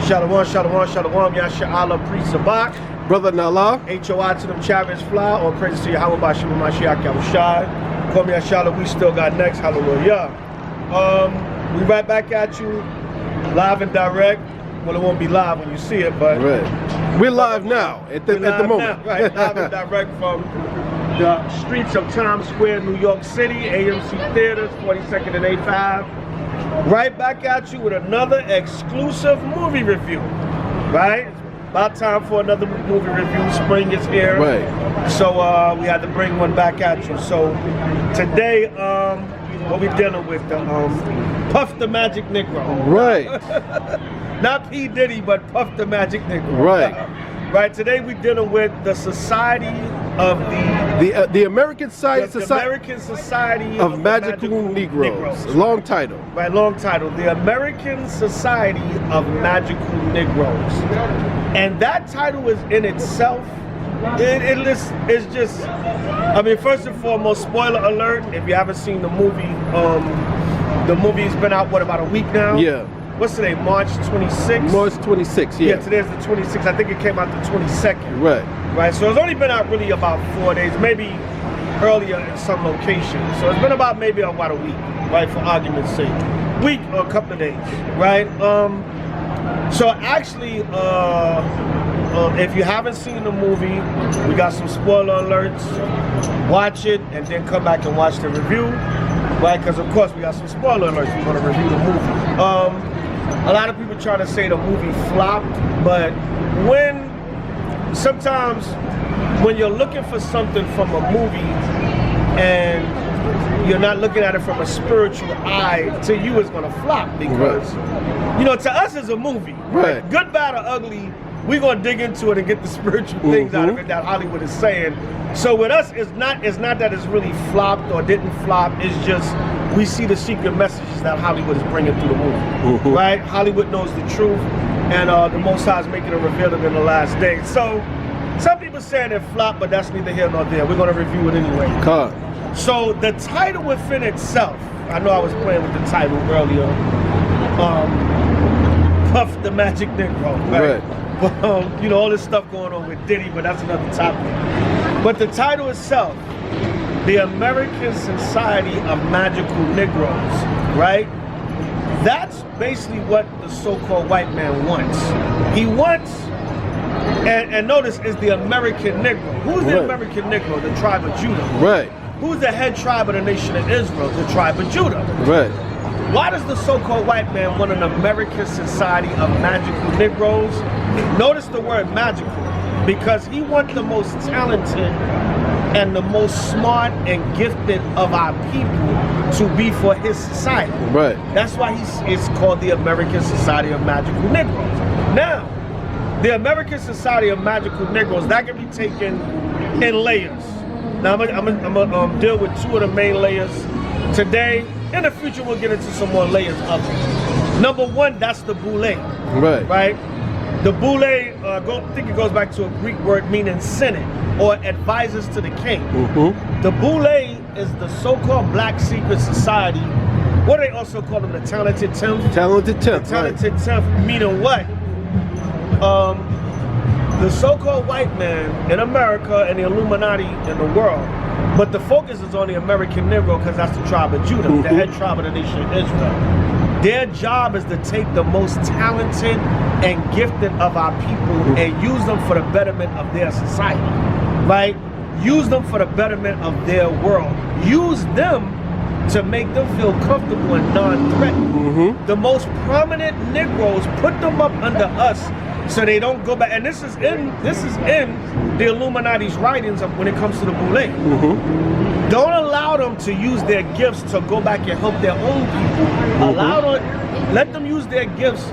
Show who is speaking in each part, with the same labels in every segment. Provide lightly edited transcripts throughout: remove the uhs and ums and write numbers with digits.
Speaker 1: Shalom, shalom, shalom. Yasha Allah, priest Sabak.
Speaker 2: Brother Nala.
Speaker 1: H.O.I to them Chavez fly. All praises to Yahweh Bashim Mashiach Yahushai. Call me Ashala. We still got next. Hallelujah. We right back at you, live and direct. Well, it won't be live when you see it, but
Speaker 2: we're live now at the moment.
Speaker 1: Now, right, live and direct from the streets of Times Square, New York City, AMC Theaters, 42nd and 85. Right back at you with another exclusive movie review. Right? About time for another movie review. Spring is here.
Speaker 2: Right.
Speaker 1: So we had to bring one back at you. So today, what we dealing with? The Puff the Magic Negro.
Speaker 2: Right.
Speaker 1: Not P. Diddy, but Puff the Magic Negro.
Speaker 2: Right.
Speaker 1: Right. Today we dealing with the Society of
Speaker 2: the American Society
Speaker 1: American Society
Speaker 2: of Magical Negroes. Long title.
Speaker 1: Right, long title. The American Society of Magical Negroes. And that title is in itself, it's just, I mean, first and foremost, spoiler alert, if you haven't seen the movie's been out, what, about a week now?
Speaker 2: Yeah.
Speaker 1: What's today, March 26th?
Speaker 2: March 26th, yeah.
Speaker 1: Yeah, today's the 26th. I think it came out the 22nd.
Speaker 2: Right.
Speaker 1: Right, so it's only been out really about 4 days, maybe earlier in some locations. So it's been about maybe about a week, right, for argument's sake. Week or a couple of days, right? So actually, if you haven't seen the movie, we got some spoiler alerts. Watch it and then come back and watch the review, right? Because of course we got some spoiler alerts. We're gonna review the movie. A lot of people try to say the movie flopped, but sometimes when you're looking for something from a movie and you're not looking at it from a spiritual eye, to you it's gonna flop because, you know, to us it's a movie. Right? Good, bad, or ugly, we're gonna dig into it and get the spiritual things out of it that Hollywood is saying. So with us, it's not that it's really flopped or didn't flop. It's just we see the secret messages that Hollywood is bringing through the movie. Right? Hollywood knows the truth, and the Most High is making it revealed in the last days. So some people saying it flopped, but that's neither here nor there. We're gonna review it anyway. So the title within itself, I know I was playing with the title earlier. Puff the Magic Negro, right? But, you know, all this stuff going on with Diddy, but that's another topic. But the title itself, the American Society of Magical Negroes, right? That's basically what the so-called white man wants. He wants, and notice, is the American Negro. Who's the American Negro? The tribe of Judah.
Speaker 2: Right.
Speaker 1: Who's the head tribe of the nation of Israel? The tribe of Judah.
Speaker 2: Right.
Speaker 1: Why does the so-called white man want an American Society of Magical Negroes? Notice the word magical, because he wants the most talented and the most smart and gifted of our people to be for his society. Right. That's why it's called the American Society of Magical Negroes. Now, the American Society of Magical Negroes, that can be taken in layers. Now, I'm gonna deal with two of the main layers today. In the future, we'll get into some more layers of it. Number one, that's the boule. Right? The boule, I think it goes back to a Greek word meaning senate or advisors to the king. The boule is the so-called black secret society. What do they also call them? The talented 10th? Talented 10th. The talented 10th, meaning what? The so-called white man in America and the Illuminati in the world. But the focus is on the American Negro because that's the tribe of Judah, the head tribe of the nation of Israel. Their job is to take the most talented and gifted of our people and use them for the betterment of their society, right? Use them for the betterment of their world. Use them to make them feel comfortable and non-threatened. The most prominent Negroes, put them up under us so they don't go back. And this is in the Illuminati's writings of when it comes to the boule. Don't allow them to use their gifts to go back and help their own people. Let them use their gifts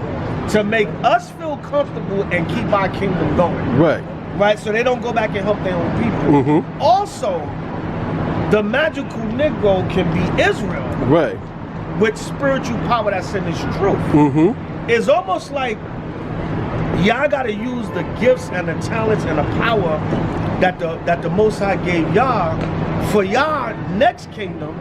Speaker 1: to make us feel comfortable and keep our kingdom going. Right, so they don't go back and help their own people. Also, the magical Negro can be Israel. With spiritual power that's in his truth. It's almost like y'all gotta use the gifts and the talents and the power that the Most High gave y'all for y'all next kingdom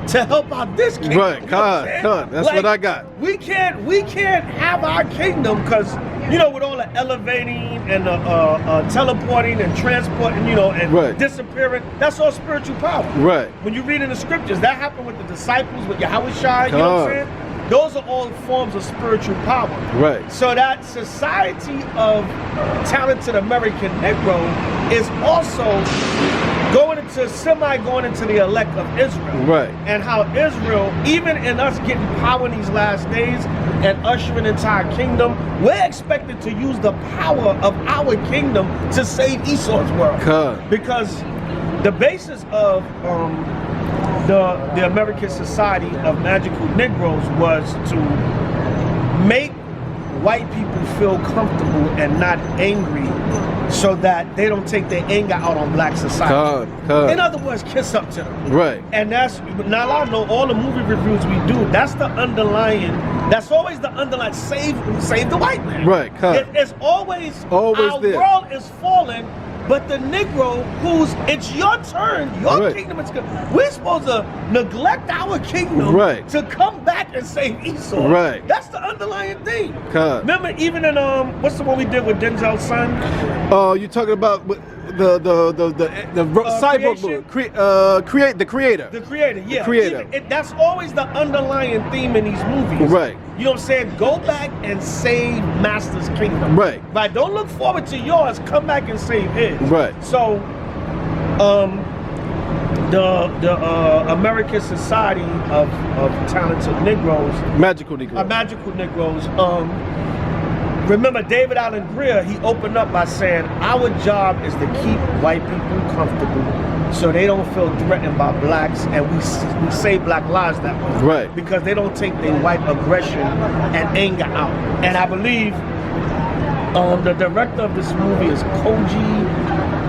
Speaker 1: to help out this kingdom.
Speaker 2: Right,
Speaker 1: You know what I'm saying?
Speaker 2: That's what I got.
Speaker 1: We can't have our kingdom because, you know, with all the elevating and teleporting and transporting, you know, and
Speaker 2: Right.
Speaker 1: disappearing, that's all spiritual power.
Speaker 2: Right.
Speaker 1: When you read in the scriptures, that happened with the disciples, with H.O.I, you know what I'm saying? Those are all forms of spiritual power.
Speaker 2: Right.
Speaker 1: So that society of talented American Negro is also going into the elect of Israel.
Speaker 2: Right.
Speaker 1: And how Israel, even in us getting power in these last days and ushering into our kingdom, we're expected to use the power of our kingdom to save Esau's world. Because the basis of the American Society of Magical Negroes was to make white people feel comfortable and not angry, so that they don't take their anger out on black society. In other words, kiss up to them.
Speaker 2: Right.
Speaker 1: And that's, now I know all the movie reviews we do, that's always the underlying, save the white man.
Speaker 2: Right.
Speaker 1: It's always our
Speaker 2: there.
Speaker 1: world is falling, but the Negro, it's your turn, your kingdom is good. We're supposed to neglect our kingdom to come back and save Esau.
Speaker 2: Right.
Speaker 1: That's the underlying thing. Remember, even in what's the one we did with Denzel's son?
Speaker 2: You're talking about the cyborg movie, the creator.
Speaker 1: The creator, yeah.
Speaker 2: The creator.
Speaker 1: That's always the underlying theme in these movies.
Speaker 2: Right.
Speaker 1: You know what I'm saying? Go back and save Master's kingdom.
Speaker 2: Right.
Speaker 1: Right. Don't look forward to yours. Come back and save his.
Speaker 2: Right.
Speaker 1: So, the American Society of Talented Negroes,
Speaker 2: Magical Negroes.
Speaker 1: Magical Negroes. Remember, David Allen Greer, he opened up by saying, our job is to keep white people comfortable so they don't feel threatened by blacks, and we save black lives that way.
Speaker 2: Right.
Speaker 1: Because they don't take their white aggression and anger out. And I believe the director of this movie is Koji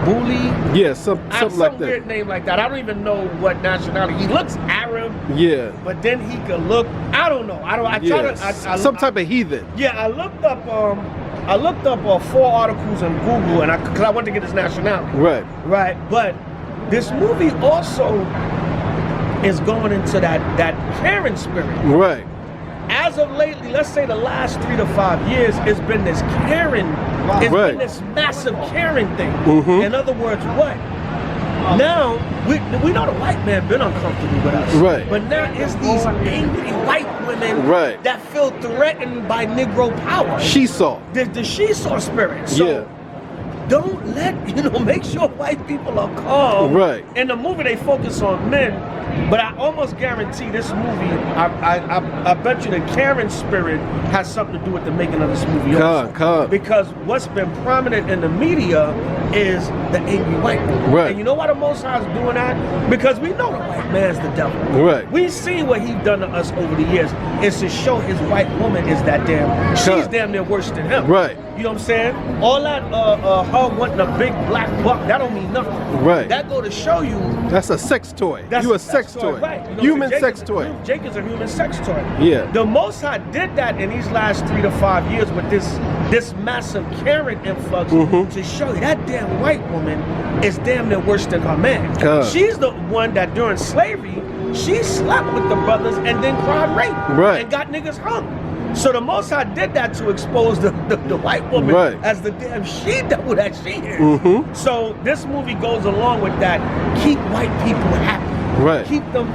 Speaker 1: Bully.
Speaker 2: Yeah, something like that.
Speaker 1: Some weird name like that. I don't even know what nationality. He looks Arab.
Speaker 2: Yeah.
Speaker 1: But then he could look, I don't know.
Speaker 2: Some type of heathen.
Speaker 1: Yeah, I looked up 4 articles on Google, and because I wanted to get his nationality.
Speaker 2: Right.
Speaker 1: Right. But this movie also is going into that caring spirit.
Speaker 2: Right.
Speaker 1: As of lately, let's say the last 3 to 5 years, it's been this caring, it's been this massive caring thing. In other words, what? Now, we know the white man been uncomfortable with us.
Speaker 2: Right.
Speaker 1: But now it's these angry white women that feel threatened by Negro power.
Speaker 2: She-saw.
Speaker 1: The she-saw spirit. So don't make sure white people are calm.
Speaker 2: Right.
Speaker 1: In the movie, they focus on men. But I almost guarantee this movie, I bet you the Karen spirit has something to do with the making of this movie also. Because what's been prominent in the media is the angry white woman.
Speaker 2: Right.
Speaker 1: And you know why the Most High is doing that? Because we know the white man's the devil.
Speaker 2: Right.
Speaker 1: We've seen what he's done to us over the years. It's to show his white woman is that damn, she's damn near worse than him.
Speaker 2: Right.
Speaker 1: You know what I'm saying? All that her wanting a big black buck, that don't mean nothing.
Speaker 2: Right.
Speaker 1: That go to show you.
Speaker 2: That's a sex toy.
Speaker 1: That's
Speaker 2: a sex toy.
Speaker 1: Right. You know,
Speaker 2: Human sex toy.
Speaker 1: Jake is a human sex toy.
Speaker 2: Yeah.
Speaker 1: The Most High did that in these last 3 to 5 years with this massive caring influx to show you that damn white woman is damn near worse than her man. She's the one that during slavery, she slept with the brothers and then cried rape and got niggas hung. So the Most High did that to expose the white woman as the damn she-devil that she is. So this movie goes along with that. Keep white people happy.
Speaker 2: Right.
Speaker 1: Keep them,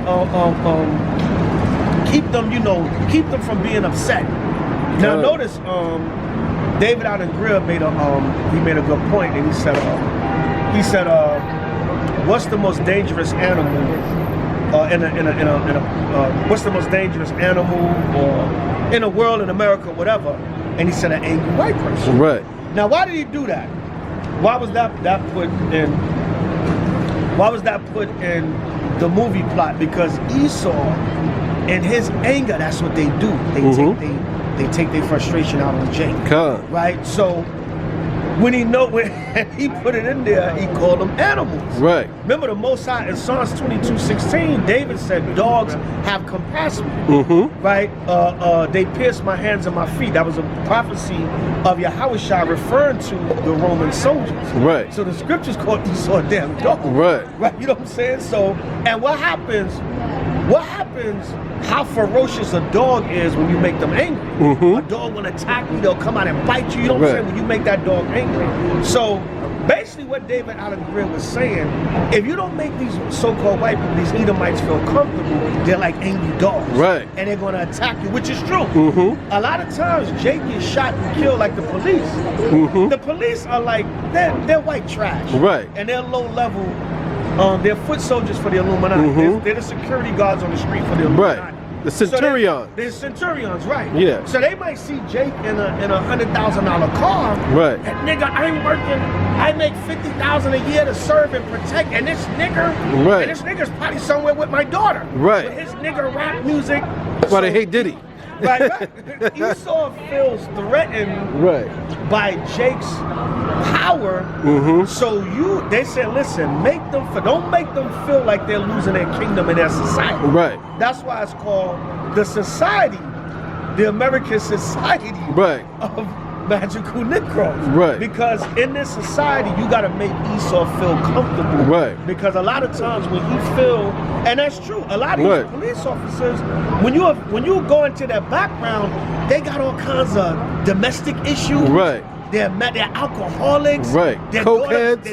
Speaker 1: keep them from being upset. Now notice, David Allen Greer made a good point, and he said, what's the most dangerous animal what's the most dangerous animal or in the world, in America, whatever? And he said an angry white person.
Speaker 2: Right.
Speaker 1: Now, why did he do that? Why was that put in? Why was that put in the movie plot? Because Esau, in his anger, that's what they do. They take their frustration out on Jacob. Right. So when he put it in there, he called them animals. Right. Remember the Most High in Psalms 22:16, David said, "Dogs have compassion." Right. They pierced my hands and my feet. That was a prophecy of H.O.I referring to the Roman soldiers. Right. So the scriptures called Esau a damn dog. Right. Right. You know what I'm saying? So, and what happens what happens, how ferocious a dog is when you make them angry.
Speaker 2: Mhm.
Speaker 1: A dog will attack you, they'll come out and bite you, you know what I'm saying, when you make that dog angry. So basically what David Allen Greer was saying, if you don't make these so-called white people, these Edomites feel comfortable, they're like angry dogs.
Speaker 2: Right.
Speaker 1: And they're gonna attack you, which is true.
Speaker 2: Mhm.
Speaker 1: A lot of times Jake gets shot and killed like the police.
Speaker 2: Mhm.
Speaker 1: The police are like, they're white trash.
Speaker 2: Right.
Speaker 1: And they're low level. They're foot soldiers for the Illuminati.
Speaker 2: Mhm.
Speaker 1: They're the security guards on the street for the Illuminati.
Speaker 2: Right. The Centurions.
Speaker 1: So they're Centurions, right?
Speaker 2: Yeah.
Speaker 1: So they might see Jake in a $100,000 car.
Speaker 2: Right.
Speaker 1: And nigga, I'm working. I make $50,000 a year to serve and protect. And this nigga,
Speaker 2: Right.
Speaker 1: and this nigga's probably somewhere with my daughter.
Speaker 2: Right.
Speaker 1: With his nigga rap music.
Speaker 2: That's why they hate Diddy.
Speaker 1: Right. Esau feels threatened
Speaker 2: Right.
Speaker 1: by Jake's power.
Speaker 2: Mhm.
Speaker 1: So they said, listen, don't make them feel like they're losing their kingdom and their society.
Speaker 2: Right.
Speaker 1: That's why it's called the society, the American society
Speaker 2: Right.
Speaker 1: of magical Negroes.
Speaker 2: Right.
Speaker 1: Because in this society, you got to make Esau feel comfortable.
Speaker 2: Right.
Speaker 1: Because a lot of times when he feel, and that's true, a lot of these
Speaker 2: Right.
Speaker 1: police officers, when you go into their background, they got all kinds of domestic issues.
Speaker 2: Right.
Speaker 1: They're alcoholics.
Speaker 2: Right.
Speaker 1: Their
Speaker 2: Cokeheads.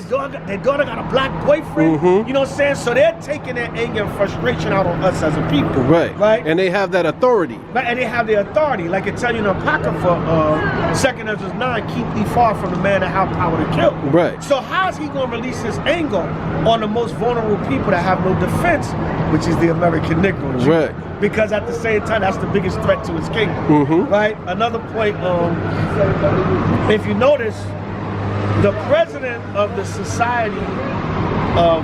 Speaker 1: their daughter got a black boyfriend.
Speaker 2: Mhm.
Speaker 1: You know what I'm saying? So they're taking their anger and frustration out on us as a people.
Speaker 2: Right.
Speaker 1: Right.
Speaker 2: And they have that authority.
Speaker 1: Right, and they have the authority, like it tell you in Apocrypha, 2 Ezra 9, keep thee far from the man that have power to kill.
Speaker 2: Right.
Speaker 1: So how is he going to release his anger on the most vulnerable people that have no defense, which is the American Negro?
Speaker 2: Right.
Speaker 1: Because at the same time, that's the biggest threat to his kingdom.
Speaker 2: Mhm.
Speaker 1: Right. Another point, if you notice, the president of the Society of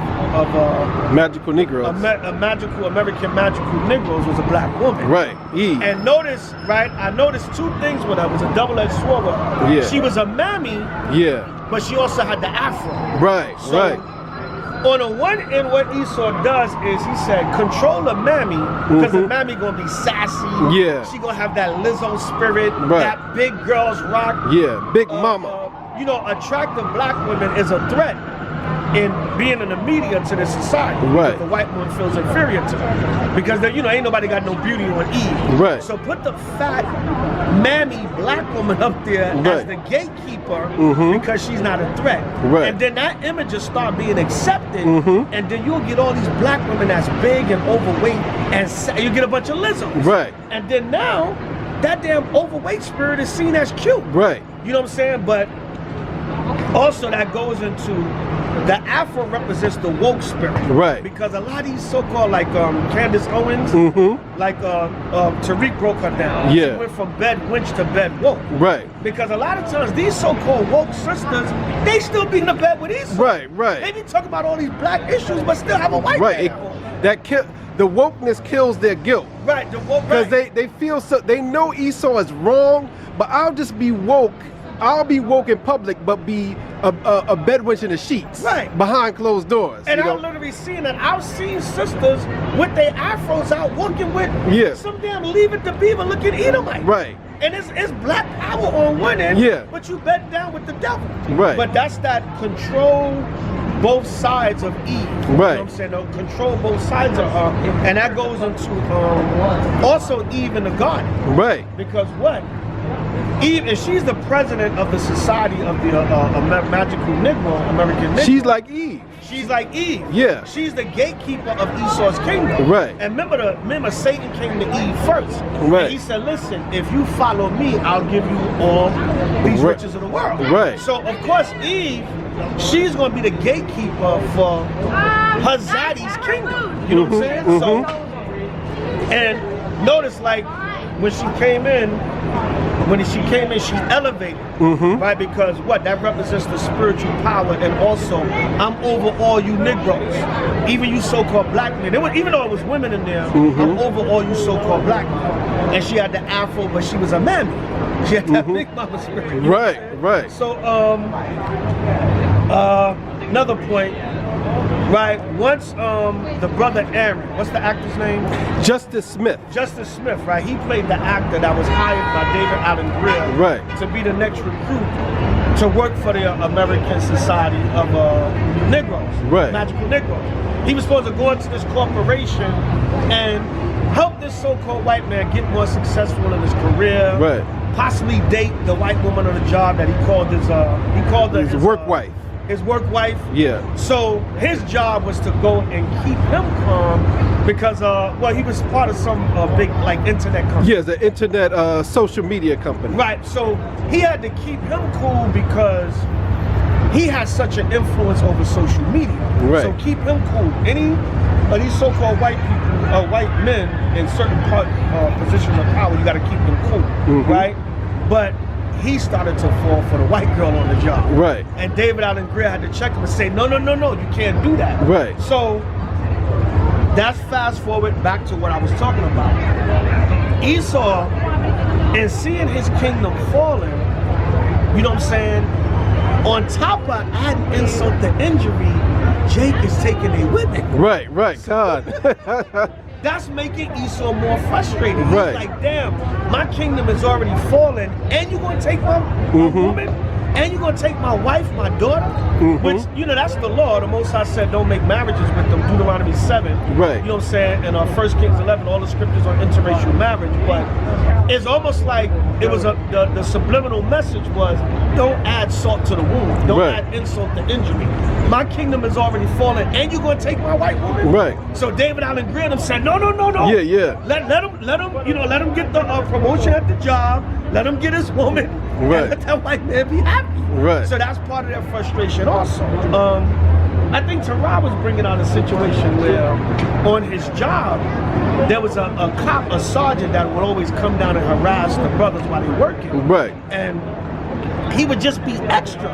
Speaker 2: Magical Negroes.
Speaker 1: Magical American Magical Negroes was a black woman.
Speaker 2: Right. Eve.
Speaker 1: And notice, right, I noticed two things with her. It was a double-edged sword with her.
Speaker 2: Yeah.
Speaker 1: She was a mammy,
Speaker 2: Yeah.
Speaker 1: but she also had the afro.
Speaker 2: Right.
Speaker 1: So,
Speaker 2: right.
Speaker 1: on the one end, what Esau does is he said, control the mammy, because the
Speaker 2: Mhm.
Speaker 1: mammy gonna be sassy.
Speaker 2: Yeah.
Speaker 1: She gonna have that Lizzo spirit,
Speaker 2: Right.
Speaker 1: that big girls rock.
Speaker 2: Yeah. Big mama.
Speaker 1: Attractive black women is a threat in being in the media to the society.
Speaker 2: Right.
Speaker 1: Because the white woman feels inferior to them. Because ain't nobody got no beauty on Eve.
Speaker 2: Right.
Speaker 1: So put the fat, mammy black woman up there as
Speaker 2: Right.
Speaker 1: the gatekeeper
Speaker 2: Mhm.
Speaker 1: because she's not a threat.
Speaker 2: Right.
Speaker 1: And then that image will start being accepted,
Speaker 2: Mhm.
Speaker 1: and then you'll get all these black women that's big and overweight, and you get a bunch of Lizzos.
Speaker 2: Right.
Speaker 1: And then now, that damn overweight spirit is seen as cute.
Speaker 2: Right.
Speaker 1: You know what I'm saying? But also that goes into the Afro represents the woke spirit.
Speaker 2: Right.
Speaker 1: Because a lot of these so-called like Candace Owens,
Speaker 2: Mhm.
Speaker 1: like Tariq broke her down.
Speaker 2: Yeah.
Speaker 1: She went from bed wench to bed woke.
Speaker 2: Right.
Speaker 1: Because a lot of times these so-called woke sisters, they still be in the bed with Esau.
Speaker 2: Right. Right.
Speaker 1: They be talking about all these black issues, but still have a white
Speaker 2: Right.
Speaker 1: man.
Speaker 2: The wokeness kills their guilt.
Speaker 1: Right, the woke.
Speaker 2: Because
Speaker 1: Right.
Speaker 2: they feel so, they know Esau is wrong, but I'll just be woke. I'll be woke in public, but be a bedwench in the sheets,
Speaker 1: Right.
Speaker 2: behind closed doors.
Speaker 1: And
Speaker 2: you know?
Speaker 1: I've literally seen that. I've seen sisters with their afros out walking with
Speaker 2: Yeah.
Speaker 1: some damn Leave It to Beaver looking Edomite.
Speaker 2: Right.
Speaker 1: And it's black power on one end,
Speaker 2: Yeah.
Speaker 1: but you bed down with the devil.
Speaker 2: Right.
Speaker 1: But that's that control both sides of Eve. You know
Speaker 2: Right.
Speaker 1: what I'm saying? No, control both sides of her. And that goes into also Eve in the garden.
Speaker 2: Right.
Speaker 1: Because what? Eve, and she's the president of the Society of the Magical Negro, American Negro.
Speaker 2: She's like Eve.
Speaker 1: She's like Eve.
Speaker 2: Yeah.
Speaker 1: She's the gatekeeper of Esau's kingdom.
Speaker 2: Right.
Speaker 1: And remember Satan came to Eve first.
Speaker 2: Right.
Speaker 1: And he said, listen, if you follow me, I'll give you all these
Speaker 2: Right.
Speaker 1: riches of the world.
Speaker 2: Right.
Speaker 1: So, of course, Eve, she's going to be the gatekeeper for her zaddy's kingdom. You know what I'm saying? So, and notice, like, when she came in, she elevated, right? Because what? That represents the spiritual power, and also, I'm over all you Negroes, even you so-called black men. Even though it was women in there, I'm over all you so-called black men. And she had the afro, but she was a mammy. She had that big mama spirit. You know what I'm saying?
Speaker 2: Right.
Speaker 1: So, another point. Right, once the brother Aaron, what's the actor's name?
Speaker 2: Justice Smith.
Speaker 1: Justice Smith, right? He played the actor that was hired by David Allen Greer
Speaker 2: Right.
Speaker 1: to be the next recruit to work for the American Society of Negroes,
Speaker 2: Right.
Speaker 1: Magical Negroes. He was supposed to go into this corporation and help this so-called white man get more successful in his career.
Speaker 2: Right.
Speaker 1: Possibly date the white woman on the job that he called his
Speaker 2: work wife.
Speaker 1: His work wife.
Speaker 2: Yeah.
Speaker 1: So his job was to go and keep him calm because he was part of some big like internet company.
Speaker 2: Yeah, the internet social media company.
Speaker 1: Right. So he had to keep him cool because he has such an influence over social media.
Speaker 2: Right.
Speaker 1: So keep him cool. Any of these so-called white people, white men in certain positions of power, you got to keep them cool, right? But he started to fall for the white girl on the job.
Speaker 2: Right.
Speaker 1: And David Allen Greer had to check him and say, no, you can't do that.
Speaker 2: Right.
Speaker 1: So that's fast forward back to what I was talking about. Esau, and seeing his kingdom falling, you know what I'm saying? On top of adding insult to injury, Jake is taking a women.
Speaker 2: Right, God.
Speaker 1: That's making Esau more frustrated. He's
Speaker 2: Right.
Speaker 1: like, damn, my kingdom is already fallen, and you're gonna take my woman, and you're gonna take my wife, my daughter, which, you know, that's the law. The Most High said don't make marriages with them, Deuteronomy 7.
Speaker 2: Right.
Speaker 1: You know what I'm saying? And 1 Kings 11, all the scriptures on interracial marriage, but it's almost like it was the subliminal message was don't add salt to the wound, don't
Speaker 2: Right.
Speaker 1: add insult to injury. My kingdom is already fallen, and you're gonna take my white woman.
Speaker 2: Right.
Speaker 1: So David Allen Greer said, no.
Speaker 2: Yeah.
Speaker 1: Let him get the promotion at the job. Let him get his woman.
Speaker 2: Right.
Speaker 1: And let that white man be happy.
Speaker 2: Right.
Speaker 1: So that's part of their frustration also. I think Terah was bringing out a situation where on his job, there was a cop, a sergeant that would always come down and harass the brothers while they're working.
Speaker 2: Right.
Speaker 1: And he would just be extra.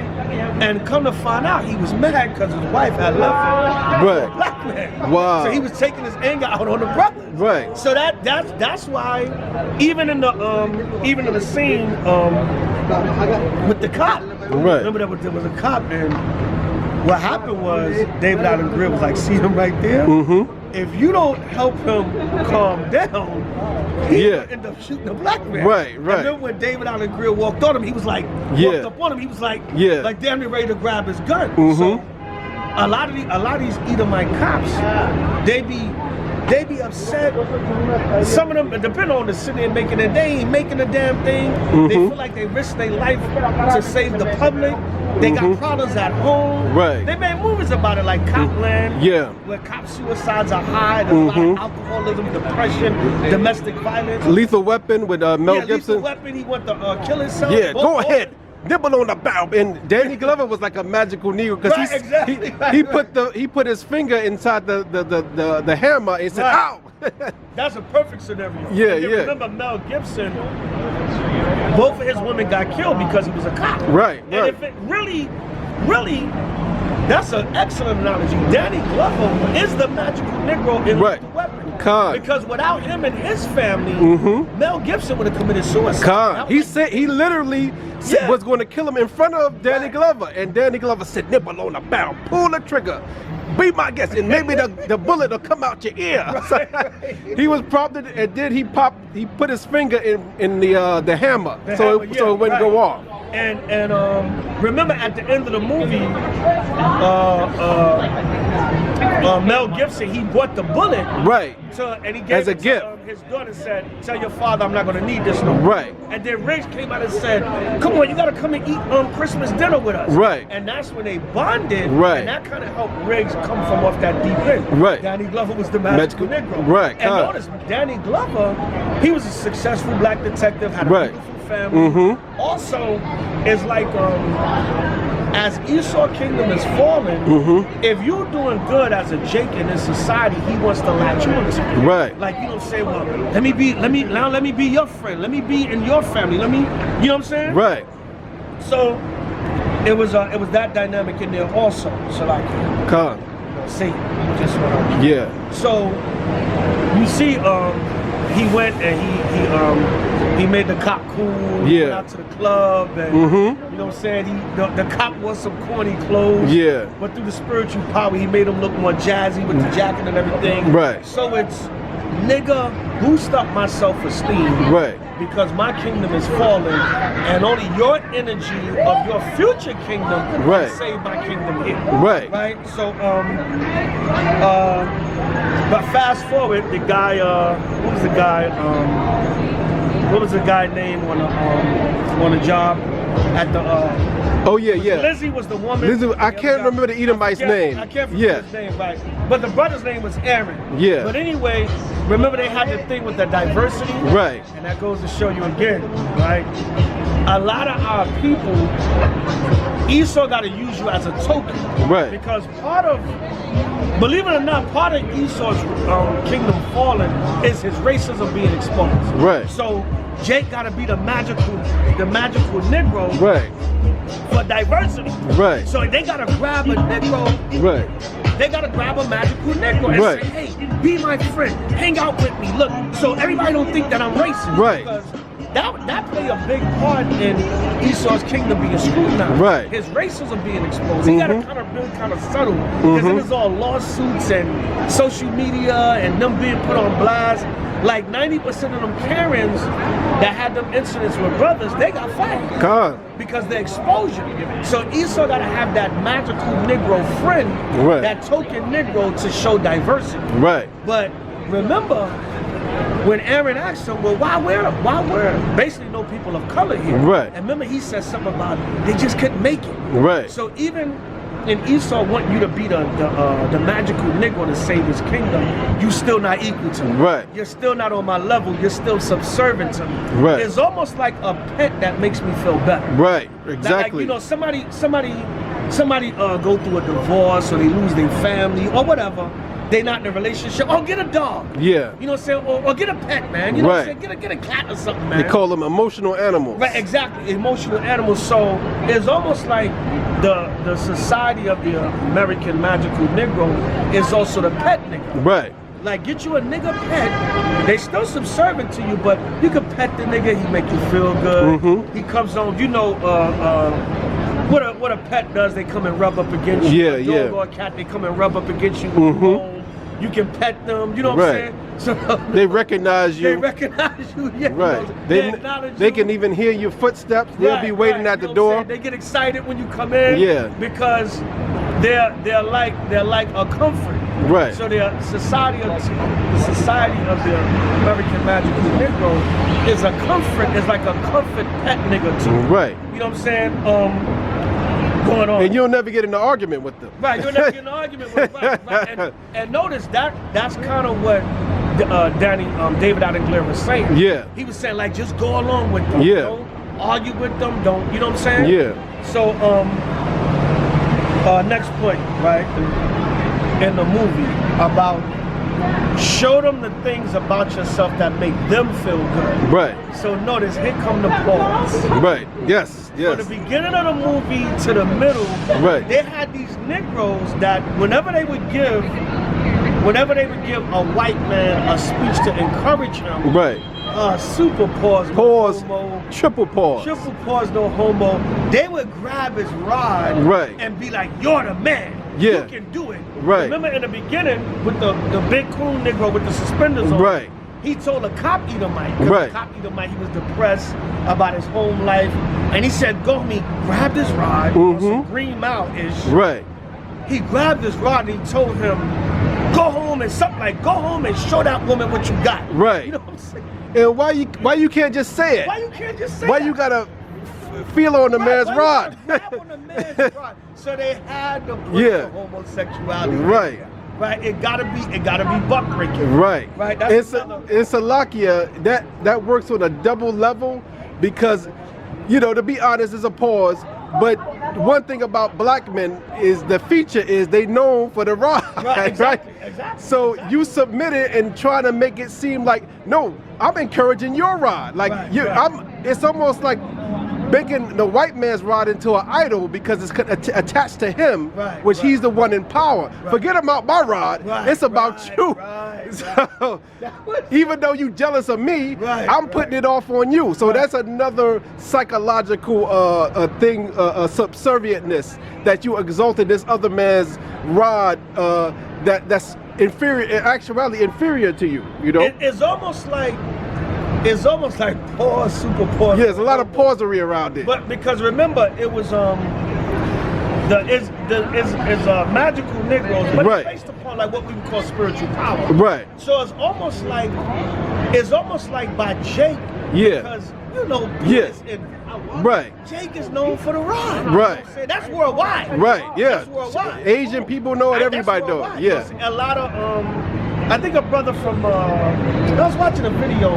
Speaker 1: And come to find out, he was mad because his wife had left him.
Speaker 2: Right.
Speaker 1: For a black man.
Speaker 2: Wow.
Speaker 1: So he was taking his anger out on the brothers.
Speaker 2: Right.
Speaker 1: So that's why even in the scene with the cop.
Speaker 2: Right.
Speaker 1: Remember there was a cop, and what happened was David Allen Greer was like, see him right there? If you don't help him calm down, he will end up shooting a black man.
Speaker 2: Right.
Speaker 1: And then when David Allen Greer walked on him, he was like, walked up on him, he was like damn near ready to grab his gun. So a lot of these Edomite cops, they be upset. Some of them, depending on the city and making it, they ain't making a damn thing. They feel like they risk their life to save the public. They got problems at home.
Speaker 2: Right.
Speaker 1: They made movies about it, like Copland.
Speaker 2: Yeah.
Speaker 1: Where cop suicides are high. There's a lot of alcoholism, depression, domestic violence.
Speaker 2: Lethal Weapon with Mel Gibson.
Speaker 1: Lethal Weapon. He went to kill himself.
Speaker 2: Yeah, go ahead. Nibble on the barrel. And Danny Glover was like a magical Negro because he put his finger inside the hammer and said, "Ow!"
Speaker 1: That's a perfect scenario.
Speaker 2: Yeah,
Speaker 1: and remember Mel Gibson, both of his women got killed because he was a cop.
Speaker 2: Right.
Speaker 1: And if it really, that's an excellent analogy. Danny Glover is the magical Negro in Lethal Weapon. Because without him and his family, Mel Gibson would have committed suicide.
Speaker 2: He said he literally was going to kill him in front of Danny Glover, and Danny Glover said, "Nibble on the barrel, pull the trigger, be my guest, and maybe the bullet will come out your ear." He was prompted, and then he put his finger in the hammer, so it wouldn't go off.
Speaker 1: And remember at the end of the movie, Mel Gibson, he bought the bullet, and he gave it to his daughter and said, "Tell your father I'm not going to need this no more." And then Riggs came out and said, "Come on, you got to come and eat Christmas dinner with us." And that's when they bonded, and that kind of helped Riggs come from off that deep end. Danny Glover was the magical Negro. And notice, Danny Glover, he was a successful black detective, had a beautiful family. Also, it's like as Esau kingdom is falling, if you're doing good as a Jake in this society, he wants to latch on to you. Like, you don't say, well, let me be your friend, let me be in your family, you know what I'm saying? So it was that dynamic in there also. So like see, just what I So you see, he went and he made the cop cool. He went out to the club, and you know what I'm saying. The cop wore some corny clothes. But through the spiritual power, he made him look more jazzy with the jacket and everything. So nigga, boost up my self-esteem.
Speaker 2: Right.
Speaker 1: Because my kingdom is falling, and only your energy of your future kingdom
Speaker 2: Right.
Speaker 1: can save my kingdom here.
Speaker 2: Right.
Speaker 1: Right. So, but fast forward, the guy, what was the guy? What was the guy name on the job at the?
Speaker 2: Oh yeah, yeah.
Speaker 1: Lizzie was the woman.
Speaker 2: Lizzie, I can't remember the Edomite's name.
Speaker 1: I can't remember his name, right? But the brother's name was Aaron.
Speaker 2: Yeah.
Speaker 1: But anyway, remember they had the thing with the diversity?
Speaker 2: Right.
Speaker 1: And that goes to show you again, right? A lot of our people, Esau got to use you as a token.
Speaker 2: Right.
Speaker 1: Because part of, believe it or not, part of Esau's kingdom falling is his racism being exposed.
Speaker 2: Right.
Speaker 1: So Jake got to be the magical Negro.
Speaker 2: Right.
Speaker 1: For diversity.
Speaker 2: Right.
Speaker 1: So they gotta grab a Negro.
Speaker 2: Right.
Speaker 1: They gotta grab a magical Negro and
Speaker 2: Right.
Speaker 1: say, hey, be my friend, hang out with me. Look, so everybody don't think that I'm racist.
Speaker 2: Right.
Speaker 1: Because that play a big part in Esau's kingdom being scrutinized.
Speaker 2: Right.
Speaker 1: His racism being exposed. He gotta kind of build kind of subtle. Because it is all lawsuits and social media and them being put on blast. Like 90% of them Karens that had them incidents with brothers, they got fired.
Speaker 2: God.
Speaker 1: Because the exposure. So Esau gotta have that magical Negro friend,
Speaker 2: Right.
Speaker 1: that token Negro to show diversity.
Speaker 2: Right.
Speaker 1: But remember, when Aaron asked him, well, why we're basically no people of color here?
Speaker 2: Right.
Speaker 1: And remember he said something about they just couldn't make it.
Speaker 2: Right.
Speaker 1: So even in Esau want you to be the magical Negro to save his kingdom, you still not equal to me.
Speaker 2: Right.
Speaker 1: You're still not on my level. You're still subservient to me.
Speaker 2: Right.
Speaker 1: It's almost like a pet that makes me feel better.
Speaker 2: Right.
Speaker 1: Like,
Speaker 2: Exactly.
Speaker 1: you know, somebody go through a divorce or they lose their family or whatever. They not in a relationship. Oh, get a dog.
Speaker 2: Yeah.
Speaker 1: You know what I'm saying? Or get a pet, man. You know what I'm
Speaker 2: Right.
Speaker 1: saying? Get a cat or something, man.
Speaker 2: They call them emotional animals.
Speaker 1: Right, exactly. Emotional animals. So it's almost like the society of the American magical Negro is also the pet nigga.
Speaker 2: Right.
Speaker 1: Like, get you a nigga pet. They still subservient to you, but you can pet the nigga. He make you feel good. He comes on. You know, what a pet does? They come and rub up against you.
Speaker 2: Yeah,
Speaker 1: A dog
Speaker 2: yeah.
Speaker 1: or a cat, they come and rub up against you. When you home. You can pet them. You know what
Speaker 2: Right.
Speaker 1: I'm saying? So
Speaker 2: They recognize you.
Speaker 1: they recognize you. Yeah,
Speaker 2: Right.
Speaker 1: You know,
Speaker 2: They
Speaker 1: acknowledge
Speaker 2: they
Speaker 1: you.
Speaker 2: can even hear your footsteps. They'll be waiting at the
Speaker 1: You know what I'm
Speaker 2: door.
Speaker 1: saying? They get excited when you come in.
Speaker 2: Yeah.
Speaker 1: Because they're like a comfort.
Speaker 2: Right.
Speaker 1: So the society of the American magical Negro is a comfort. It's like a comfort pet nigga too.
Speaker 2: Right.
Speaker 1: You know what I'm saying? Going on.
Speaker 2: And you'll never get in an argument with them.
Speaker 1: Right, you'll never get in an argument with right. And notice that's kind of what David Adengler was saying.
Speaker 2: Yeah.
Speaker 1: He was saying, like, just go along with them.
Speaker 2: Yeah.
Speaker 1: Don't argue with them. Don't, you know what I'm saying?
Speaker 2: Yeah.
Speaker 1: So, next point, right, in the movie about show them the things about yourself that make them feel good.
Speaker 2: Right.
Speaker 1: So notice, here come the pause.
Speaker 2: Right. Yes.
Speaker 1: From
Speaker 2: Yes.
Speaker 1: the beginning of the movie to the middle,
Speaker 2: Right.
Speaker 1: they had these Negroes that whenever they would give a white man a speech to encourage him,
Speaker 2: Right.
Speaker 1: super pause,
Speaker 2: Pause.
Speaker 1: no homo,
Speaker 2: Triple pause.
Speaker 1: triple pause, no homo, they would grab his rod
Speaker 2: Right.
Speaker 1: and be like, you're the man.
Speaker 2: Yeah.
Speaker 1: You can do it.
Speaker 2: Right.
Speaker 1: Remember in the beginning with the big cool Negro with the suspenders on.
Speaker 2: Right.
Speaker 1: He told a cop Edomite, 'cause
Speaker 2: Right.
Speaker 1: the cop Edomite, he was depressed about his home life, and he said, go me, grab this rod, on some Green Mile-ish.
Speaker 2: Right.
Speaker 1: He grabbed this rod and he told him, go home and something like, go home and show that woman what you got.
Speaker 2: Right.
Speaker 1: You know what I'm saying?
Speaker 2: And why you can't just say it?
Speaker 1: Why you can't just say
Speaker 2: Why
Speaker 1: that?
Speaker 2: you gotta feel on the man's
Speaker 1: Why you
Speaker 2: rod?
Speaker 1: gotta grab on the man's rod? So they had to put
Speaker 2: Yeah.
Speaker 1: the homosexuality.
Speaker 2: Right.
Speaker 1: Right. It gotta be buck breaking.
Speaker 2: Right.
Speaker 1: Right. That's
Speaker 2: In Salakia, that works on a double level because, you know, to be honest, it's a pause. But one thing about black men is the feature is they known for the rod.
Speaker 1: Right, exactly, exactly.
Speaker 2: So you submit it and try to make it seem like, no, I'm encouraging your rod. Like it's almost like making the white man's rod into an idol because it's attached to him, which he's the one in power. Forget about my rod. It's about you. So even though you jealous of me, I'm putting it off on you. So that's another psychological thing, subservientness that you exalted this other man's rod that's inferior, in actuality inferior to you. You know.
Speaker 1: It's almost like poor, super poor.
Speaker 2: Yeah, there's a lot of pausery around it.
Speaker 1: But because remember, it was magical Negroes, but
Speaker 2: Right.
Speaker 1: it's based upon like what we would call spiritual power.
Speaker 2: Right.
Speaker 1: So it's almost like by Jake.
Speaker 2: Yeah.
Speaker 1: Because you know,
Speaker 2: Yeah. Right.
Speaker 1: Jake is known for the rod.
Speaker 2: Right.
Speaker 1: You know that's worldwide.
Speaker 2: Right. Yeah.
Speaker 1: That's worldwide.
Speaker 2: Asian people know it.
Speaker 1: That's
Speaker 2: Everybody know it.
Speaker 1: worldwide.
Speaker 2: Yeah.
Speaker 1: A lot of I think a brother from I was watching a video.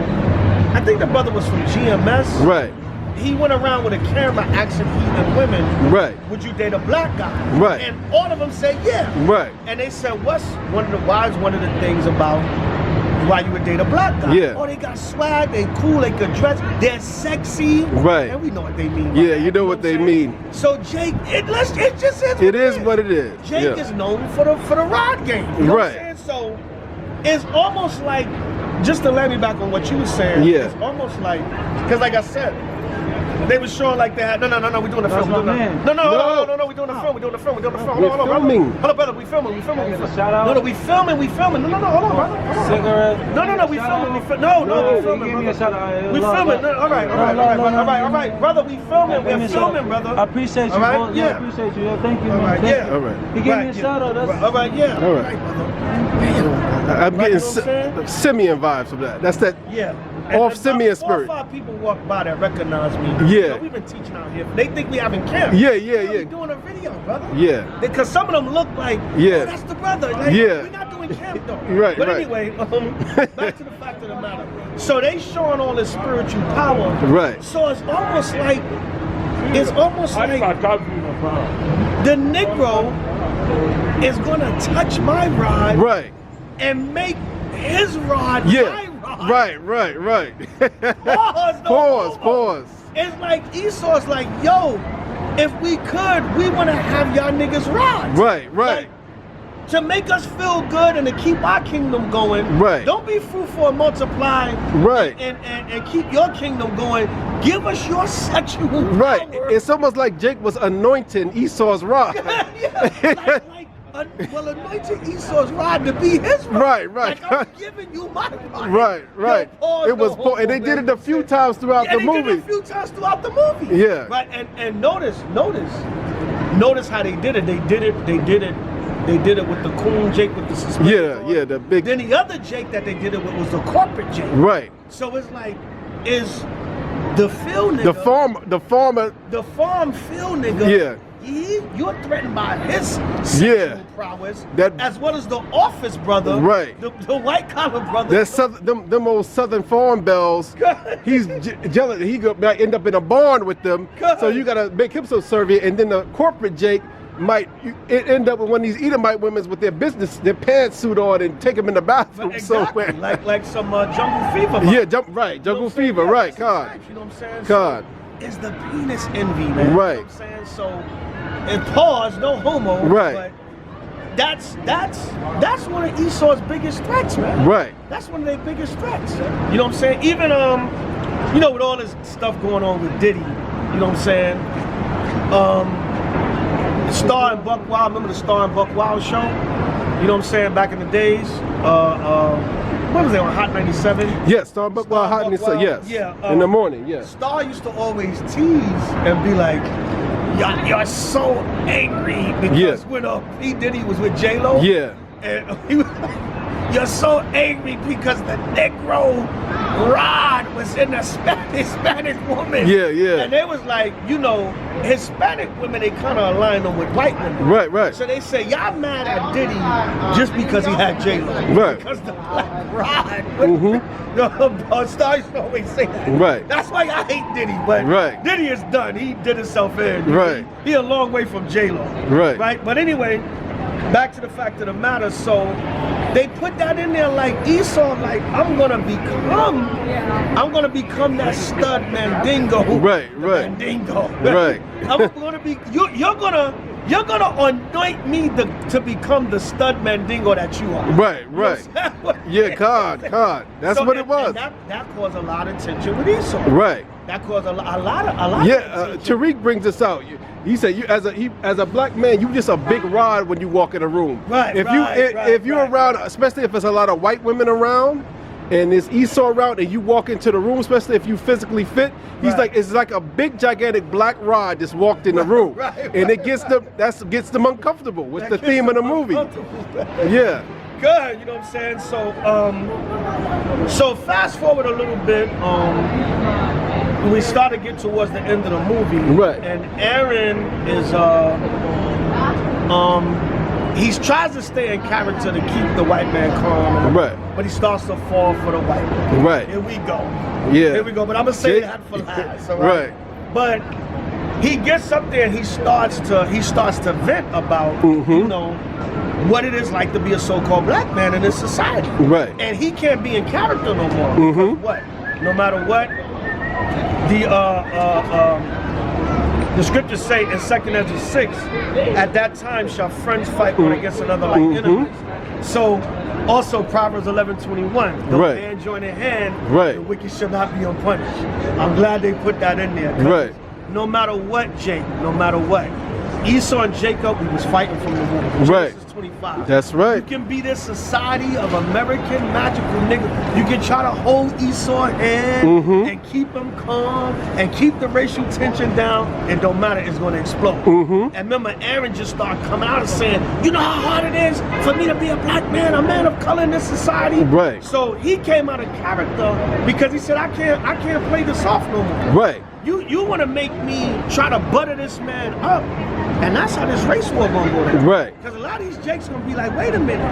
Speaker 1: I think the brother was from GMS.
Speaker 2: Right.
Speaker 1: He went around with a camera asking heathen women,
Speaker 2: Right.
Speaker 1: would you date a black guy?
Speaker 2: Right.
Speaker 1: And all of them said yeah.
Speaker 2: Right.
Speaker 1: And they said, what's one of the things about why you would date a black guy?
Speaker 2: Yeah.
Speaker 1: Oh, they got swag, they cool, they could dress, they're sexy.
Speaker 2: Right.
Speaker 1: And we know what they mean. by
Speaker 2: Yeah,
Speaker 1: that,
Speaker 2: you know what they mean.
Speaker 1: So Jake, it just is.
Speaker 2: It is what it is.
Speaker 1: Jake
Speaker 2: Yeah.
Speaker 1: is known for the rod game. You know
Speaker 2: Right.
Speaker 1: what I'm saying? So it's almost like, just to let me back on what you were saying,
Speaker 2: Yeah.
Speaker 1: it's almost like, because like I said, they were showing like they had, no, we're doing the film.
Speaker 3: That's my man.
Speaker 1: No, we're doing the film. We're doing the film.
Speaker 2: We're
Speaker 1: Hold on,
Speaker 2: filming.
Speaker 1: Hold on, brother. We filming.
Speaker 3: Give me a shout out.
Speaker 1: No, we filming. No, hold on, brother. Hold on.
Speaker 3: Cigarette.
Speaker 1: No, we filming. No, we filming.
Speaker 3: Give me a shout out.
Speaker 1: We filming. All right, brother. We filming. We're filming, brother.
Speaker 3: I appreciate you.
Speaker 1: All right,
Speaker 3: Bro.
Speaker 1: yeah.
Speaker 3: I appreciate you. Yeah, thank you,
Speaker 1: All
Speaker 3: man.
Speaker 1: right,
Speaker 3: Thank
Speaker 1: yeah.
Speaker 3: you.
Speaker 2: All right.
Speaker 3: He gave me a shout out. That's
Speaker 1: All right, yeah.
Speaker 2: All right.
Speaker 1: brother.
Speaker 2: I'm
Speaker 1: Right,
Speaker 2: getting
Speaker 1: you know what I'm saying?
Speaker 2: Simeon vibes from that. That's that.
Speaker 1: Yeah.
Speaker 2: Off
Speaker 1: And
Speaker 2: Simeon
Speaker 1: about 4 or
Speaker 2: spirit.
Speaker 1: 5 people walk by that recognize me.
Speaker 2: Yeah.
Speaker 1: You know, we've been teaching out here. They think we having camp.
Speaker 2: Yeah.
Speaker 1: We're doing a video, brother.
Speaker 2: Yeah.
Speaker 1: Because some of them look like,
Speaker 2: Yeah.
Speaker 1: oh, that's the brother. Like,
Speaker 2: Yeah.
Speaker 1: we're not doing camp though.
Speaker 2: Right,
Speaker 1: But
Speaker 2: right.
Speaker 1: anyway, back to the fact of the matter. So they showing all this spiritual power.
Speaker 2: Right.
Speaker 1: So it's almost like the Negro is gonna touch my rod
Speaker 2: Right.
Speaker 1: and make his rod
Speaker 2: Yeah.
Speaker 1: my rod.
Speaker 2: Right. Pause.
Speaker 1: It's like Esau's like, yo, if we could, we want to have y'all niggas rods.
Speaker 2: Right.
Speaker 1: Like, to make us feel good and to keep our kingdom going.
Speaker 2: Right.
Speaker 1: Don't be fruitful and multiply.
Speaker 2: Right.
Speaker 1: And keep your kingdom going. Give us your sexual
Speaker 2: Right.
Speaker 1: power.
Speaker 2: It's almost like Jake was anointing Esau's rod.
Speaker 1: Anointing Esau's rod to be his rod.
Speaker 2: Right.
Speaker 1: Like, I'm giving you my rod.
Speaker 2: Right.
Speaker 1: No pause,
Speaker 2: It was,
Speaker 1: no homo,
Speaker 2: and they did
Speaker 1: man.
Speaker 2: it a few times throughout
Speaker 1: Yeah,
Speaker 2: the
Speaker 1: they did it
Speaker 2: movie.
Speaker 1: a few times throughout the movie.
Speaker 2: Yeah.
Speaker 1: Right. And notice how they did it. They did it with the coon Jake with the suspenders on.
Speaker 2: Yeah, the big.
Speaker 1: Then the other Jake that they did it with was the corporate Jake.
Speaker 2: Right.
Speaker 1: So it's like, is the field nigga,
Speaker 2: The farmer.
Speaker 1: the farm field nigga,
Speaker 2: Yeah.
Speaker 1: you're threatened by his
Speaker 2: Yeah.
Speaker 1: sexual prowess,
Speaker 2: That-
Speaker 1: as well as the office brother,
Speaker 2: Right.
Speaker 1: The white collar brother.
Speaker 2: That them old Southern farm bells. He's jealous. He might end up in a barn with them. So you gotta make him so servient, and then the corporate Jake might end up with one of these Edomite women with their pantsuit on and take them in the bathroom
Speaker 1: Exactly.
Speaker 2: somewhere.
Speaker 1: like some jungle fever. vibe.
Speaker 2: Yeah, jungle fever, right? God,
Speaker 1: You know what I'm saying?
Speaker 2: God.
Speaker 1: So it's the penis envy, man.
Speaker 2: Right.
Speaker 1: You know what I'm saying? So, and pause, no homo.
Speaker 2: Right.
Speaker 1: But that's one of Esau's biggest threats, man.
Speaker 2: Right.
Speaker 1: That's one of their biggest threats. You know what I'm saying? Even with all this stuff going on with Diddy, you know what I'm saying? Star and Buck Wild, remember the Star and Buck Wild show? You know what I'm saying? Back in the days. What was it on Hot 97?
Speaker 2: Yes, Starbucks while hot in the sun. Yes.
Speaker 1: Yeah.
Speaker 2: In the morning. Yes.
Speaker 1: Star used to always tease and be like, "You're so angry because when P Diddy was with J Lo,
Speaker 2: Yeah.
Speaker 1: and he was like, you're so angry because the Negro rod was in a Hispanic woman."
Speaker 2: Yeah.
Speaker 1: And they was like, Hispanic women, they kind of align them with white women.
Speaker 2: Right.
Speaker 1: So they say, y'all mad at Diddy just because he had J Lo.
Speaker 2: Right.
Speaker 1: Because the black rod.
Speaker 2: Mm-hmm.
Speaker 1: Star used to always say that.
Speaker 2: Right.
Speaker 1: That's why I hate Diddy. But
Speaker 2: Right.
Speaker 1: Diddy is done. He did himself in.
Speaker 2: Right.
Speaker 1: He a long way from J Lo.
Speaker 2: Right.
Speaker 1: Right. But anyway, back to the fact of the matter. So they put that in there like Esau, like I'm gonna become that stud Mandingo.
Speaker 2: Right.
Speaker 1: Mandingo.
Speaker 2: Right.
Speaker 1: I'm gonna be. You're gonna anoint me to become the stud Mandingo that you are.
Speaker 2: Right. Yeah, God. That's
Speaker 1: So,
Speaker 2: what it was.
Speaker 1: And that caused a lot of tension with Esau.
Speaker 2: Right.
Speaker 1: That caused a lot of
Speaker 2: Yeah,
Speaker 1: tension.
Speaker 2: Tariq brings this out. He said you as a black man, you just a big rod when you walk in a room.
Speaker 1: Right.
Speaker 2: If you're around, especially if there's a lot of white women around, and there's Esau around, and you walk into the room, especially if you physically fit, he's like, it's like a big gigantic black rod just walked in the room, and it gets them uncomfortable. With the theme of the movie. Yeah.
Speaker 1: Good, you know what I'm saying? So fast forward a little bit, we start to get towards the end of the movie,
Speaker 2: right?
Speaker 1: And Aaron is he tries to stay in character to keep the white man calm,
Speaker 2: right?
Speaker 1: But he starts to fall for the white man.
Speaker 2: Right.
Speaker 1: Here we go.
Speaker 2: Yeah.
Speaker 1: Here we go. But I'm gonna say that for last.
Speaker 2: Right.
Speaker 1: But he gets up there and he starts to vent about you know what it is like to be a so-called black man in this society.
Speaker 2: Right.
Speaker 1: And he can't be in character no more. Because what? No matter what, the scriptures say in 2 Ezra 6, at that time shall friends fight one against another like enemies. So also Proverbs 11:21, the man join in hand, the wicked shall not be unpunished. I'm glad they put that in there.
Speaker 2: Right.
Speaker 1: No matter what, Jake, no matter what, Esau and Jacob, we was fighting from the womb.
Speaker 2: Right.
Speaker 1: Genesis 25.
Speaker 2: That's right.
Speaker 1: You can be this society of American magical niggas. You can try to hold Esau's hand and keep him calm and keep the racial tension down. It don't matter, it's going to explode. And remember, Aaron just started coming out and saying, you know how hard it is for me to be a black man, a man of color in this society?
Speaker 2: Right.
Speaker 1: So he came out of character because he said, I can't play this off no more.
Speaker 2: Right.
Speaker 1: You want to make me try to butter this man up, and that's how this race war gonna go down.
Speaker 2: Right.
Speaker 1: Because a lot of these jakes gonna be like, wait a minute.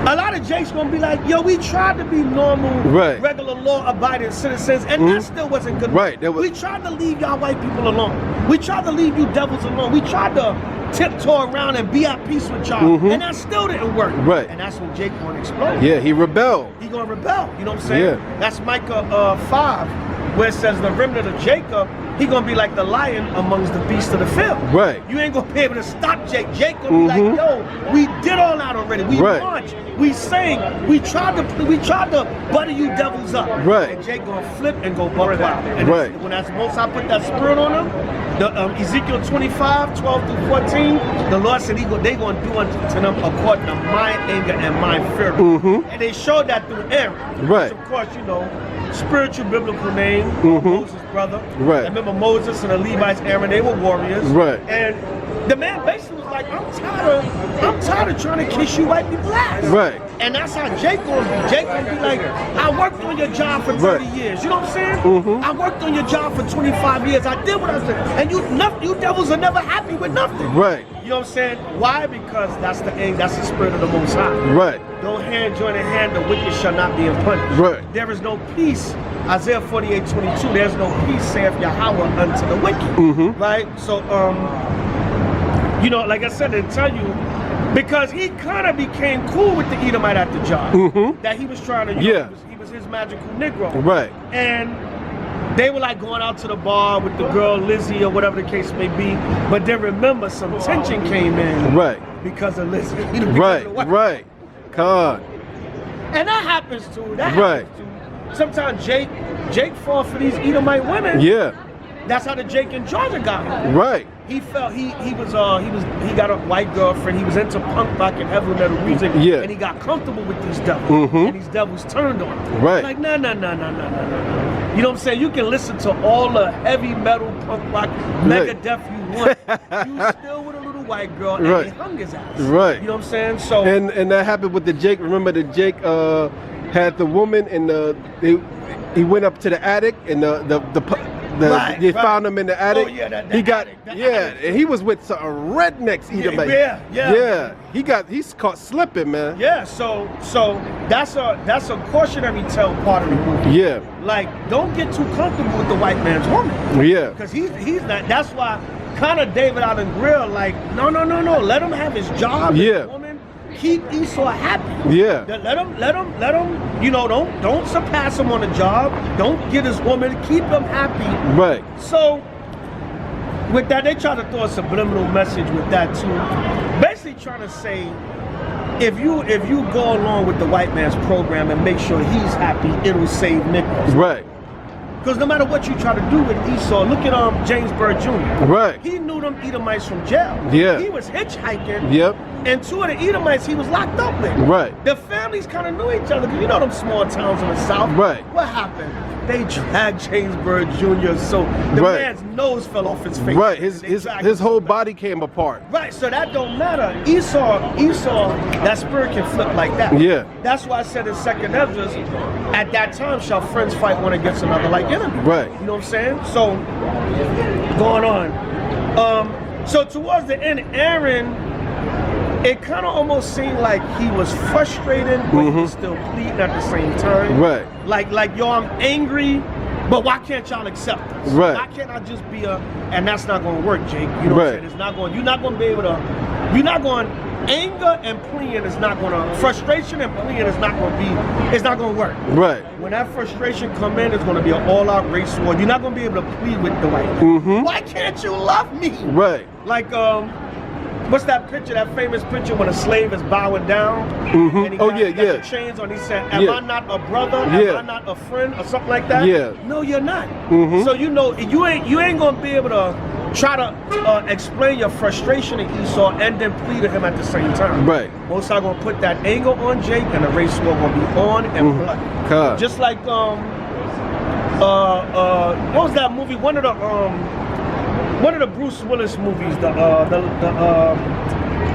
Speaker 1: A lot of jakes gonna be like, yo, we tried to be normal, regular law-abiding citizens, and that still wasn't good.
Speaker 2: Right.
Speaker 1: We tried to leave y'all white people alone. We tried to leave you devils alone. We tried to tiptoe around and be at peace with y'all, and that still didn't work.
Speaker 2: Right.
Speaker 1: And that's when Jake gonna explode.
Speaker 2: Yeah, he rebelled.
Speaker 1: He gonna rebel. You know what I'm saying?
Speaker 2: Yeah.
Speaker 1: That's Micah 5. Where it says the remnant of Jacob, he gonna be like the lion amongst the beasts of the field.
Speaker 2: Right.
Speaker 1: You ain't gonna be able to stop Jake. Jake gonna be like, yo, we did all that already. We marched, we sang, we tried to butter you devils up.
Speaker 2: Right.
Speaker 1: And Jake gonna flip and go buck wild. And when that's most I put that spirit on him, the Ezekiel 25, 12 through 14, the Lord said they gonna do unto them according to my anger and my fury. And they showed that through Aaron.
Speaker 2: Right.
Speaker 1: Which of course, you know, spiritual biblical name, Moses' brother.
Speaker 2: Right.
Speaker 1: And remember Moses and the Levites, Aaron, they were warriors.
Speaker 2: Right.
Speaker 1: And the man basically was like, I'm tired of trying to kiss you white people ass.
Speaker 2: Right.
Speaker 1: And that's how Jake gonna be. Jake gonna be like, I worked on your job for 30 years. You know what I'm saying? I worked on your job for 25 years. I did what I said. And you devils are never happy with nothing.
Speaker 2: Right.
Speaker 1: You know what I'm saying? Why? Because that's the aim, that's the spirit of the Most High.
Speaker 2: Right.
Speaker 1: Don't hand join in hand, the wicked shall not be punished.
Speaker 2: Right.
Speaker 1: There is no peace. Isaiah 48:22, there's no peace, saith Yahweh unto the wicked. Right? So, you know, like I said, they tell you, because he kind of became cool with the Edomite at the job. That he was trying to, you know, he was his magical Negro.
Speaker 2: Right.
Speaker 1: And they were like going out to the bar with the girl Lizzie or whatever the case may be. But then remember, some tension came in.
Speaker 2: Right.
Speaker 1: Because of Lizzie.
Speaker 2: Right. God.
Speaker 1: And that happens too. That happens too. Sometimes Jake fall for these Edomite women.
Speaker 2: Yeah.
Speaker 1: That's how the Jake in Georgia got him.
Speaker 2: Right.
Speaker 1: He felt he got a white girlfriend. He was into punk rock and heavy metal music.
Speaker 2: Yeah.
Speaker 1: And he got comfortable with these devils. And these devils turned on him.
Speaker 2: Right.
Speaker 1: Like no. You know what I'm saying? You can listen to all the heavy metal punk rock Megadeth you want. You still with a little white girl and they hung his ass.
Speaker 2: Right.
Speaker 1: You know what I'm saying? So
Speaker 2: and that happened with the Jake. Remember the Jake had the woman and he went up to the attic and they found him in the attic.
Speaker 1: Oh yeah,
Speaker 2: and he was with some rednecks Edomite.
Speaker 1: Yeah.
Speaker 2: He's caught slipping, man.
Speaker 1: Yeah, so that's a cautionary tale part of the movie.
Speaker 2: Yeah. Like,
Speaker 1: don't get too comfortable with the white man's woman.
Speaker 2: Yeah.
Speaker 1: Because he's not. That's why kind of David out and grill like no. Let him have his job.
Speaker 2: Yeah.
Speaker 1: Woman. Keep Esau happy.
Speaker 2: Yeah.
Speaker 1: Let him. You know, don't surpass him on the job. Don't get his woman. Keep him happy.
Speaker 2: Right.
Speaker 1: So with that, they try to throw a subliminal message with that too. Basically trying to say, if you go along with the white man's program and make sure he's happy, it'll save Negroes.
Speaker 2: Right.
Speaker 1: Because no matter what you try to do with Esau, look at James Byrd Jr.
Speaker 2: Right.
Speaker 1: He knew them Edomites from jail.
Speaker 2: Yeah.
Speaker 1: He was hitchhiking.
Speaker 2: Yep.
Speaker 1: And 2 of the Edomites he was locked up with.
Speaker 2: Right.
Speaker 1: The families kind of knew each other. You know them small towns in the South.
Speaker 2: Right.
Speaker 1: What happened? They dragged James Byrd Jr. so the
Speaker 2: Right.
Speaker 1: man's nose fell off his face.
Speaker 2: Right.
Speaker 1: They dragged
Speaker 2: His
Speaker 1: him
Speaker 2: whole
Speaker 1: back.
Speaker 2: body came apart.
Speaker 1: Right, so that don't matter. Esau, that spirit can flip like that.
Speaker 2: Yeah.
Speaker 1: That's why I said in 2nd Ezra, at that time shall friends fight one against another like enemies.
Speaker 2: Right.
Speaker 1: You know what I'm saying? So, going on. So towards the end, Aaron, it kind of almost seemed like he was frustrated, but he was still pleading at the same time.
Speaker 2: Right.
Speaker 1: Like, yo, I'm angry, but why can't y'all accept us?
Speaker 2: Right.
Speaker 1: Why can't I just be and that's not going to work, Jake. You know what I'm
Speaker 2: Right.
Speaker 1: saying? It's not going, you're not going to be able to, you're not going, anger and pleading is not going to, frustration and pleading is not going to be, it's not going to work.
Speaker 2: Right.
Speaker 1: When that frustration come in, it's going to be an all-out race war. You're not going to be able to plead with the white man. Why can't you love me?
Speaker 2: Right.
Speaker 1: Like, what's that picture, that famous picture when a slave is bowing down? And he got the chains on, he said, am I not a brother? Am I not a friend? Or something like that?
Speaker 2: Yeah.
Speaker 1: No, you're not. So you know, you ain't gonna be able to try to explain your frustration to Esau and then plead to him at the same time.
Speaker 2: Right.
Speaker 1: Most are gonna put that anger on Jake and the race war gonna be on and blood.
Speaker 2: God.
Speaker 1: Just like what was that movie? One of the Bruce Willis movies,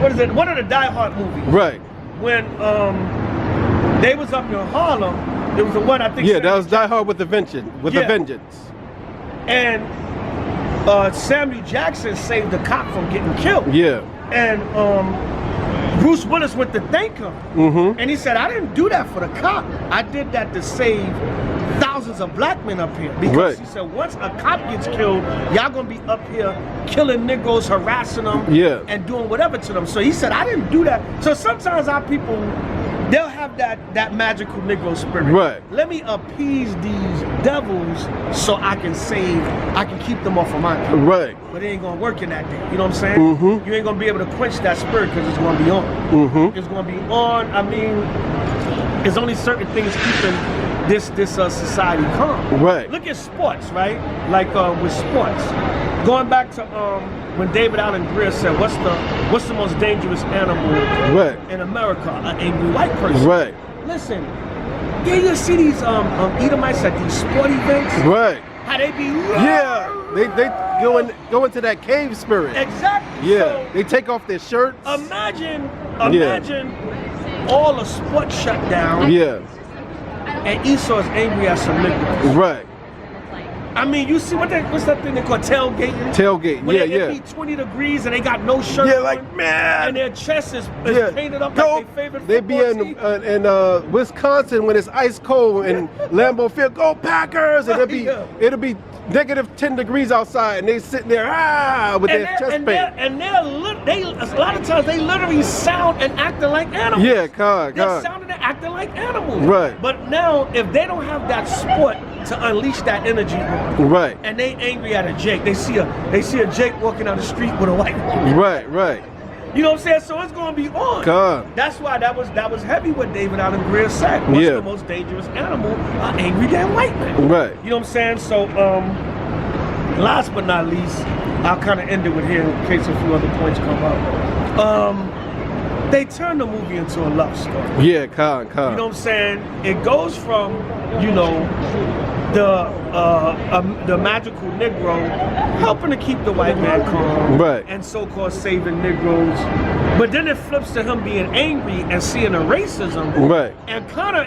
Speaker 1: what is it? One of the Die Hard movies.
Speaker 2: Right.
Speaker 1: When they was up in Harlem, there was the one I think.
Speaker 2: Yeah, that was Die Hard with a Vengeance. With a Vengeance.
Speaker 1: And Samuel Jackson saved the cop from getting killed.
Speaker 2: Yeah.
Speaker 1: And Bruce Willis went to thank him. And he said, I didn't do that for the cop. I did that to save thousands of black men up here. Because he said, once a cop gets killed, y'all gonna be up here killing Negroes, harassing them, and doing whatever to them. So he said, I didn't do that. So sometimes our people, they'll have that magical Negro spirit.
Speaker 2: Right.
Speaker 1: Let me appease these devils so I can keep them off of my people.
Speaker 2: Right.
Speaker 1: But it ain't gonna work in that day. You know what I'm saying? You ain't gonna be able to quench that spirit because it's gonna be on. It's gonna be on. I mean, there's only certain things keeping this society calm.
Speaker 2: Right.
Speaker 1: Look at sports, right? Like with sports. Going back to when David Allen Greer said, what's the most dangerous animal in America? An angry white person.
Speaker 2: Right.
Speaker 1: Listen, you see these Edomites at these sport events.
Speaker 2: Right.
Speaker 1: How they be
Speaker 2: they go into that cave spirit.
Speaker 1: Exactly.
Speaker 2: Yeah.
Speaker 1: So,
Speaker 2: they take off their shirts.
Speaker 1: Imagine all the sports shut down.
Speaker 2: Yeah.
Speaker 1: And Esau's angry at some Negroes.
Speaker 2: Right.
Speaker 1: I mean, you see what's that thing they call tailgating?
Speaker 2: Tailgate.
Speaker 1: When
Speaker 2: Yeah,
Speaker 1: it be 20 degrees and they got no shirt
Speaker 2: Yeah,
Speaker 1: on,
Speaker 2: like, man.
Speaker 1: and their chest is painted up
Speaker 2: Go.
Speaker 1: like their favorite
Speaker 2: They be
Speaker 1: football team.
Speaker 2: in Wisconsin when it's ice cold and Lambeau Field, go Packers, and it'll be negative 10 degrees outside, and they sitting there with their chest paint.
Speaker 1: A lot of times they literally sound and acting like animals.
Speaker 2: Yeah, God.
Speaker 1: They're sounding and acting like animals.
Speaker 2: Right.
Speaker 1: But now, if they don't have that sport to unleash that energy on,
Speaker 2: Right.
Speaker 1: and they angry at a Jake, they see a Jake walking down the street with a white woman.
Speaker 2: Right.
Speaker 1: You know what I'm saying? So it's gonna be on.
Speaker 2: God.
Speaker 1: That's why that was heavy what David Allen Greer said. What's the most dangerous animal? An angry damn white man.
Speaker 2: Right.
Speaker 1: You know what I'm saying? So last but not least, I'll kind of end it with here in case a few other points come up. They turned the movie into a love story.
Speaker 2: Yeah, God.
Speaker 1: You know what I'm saying? It goes from, the magical Negro helping to keep the white man calm, and so-called saving Negroes. But then it flips to him being angry and seeing the racism.
Speaker 2: Right.
Speaker 1: And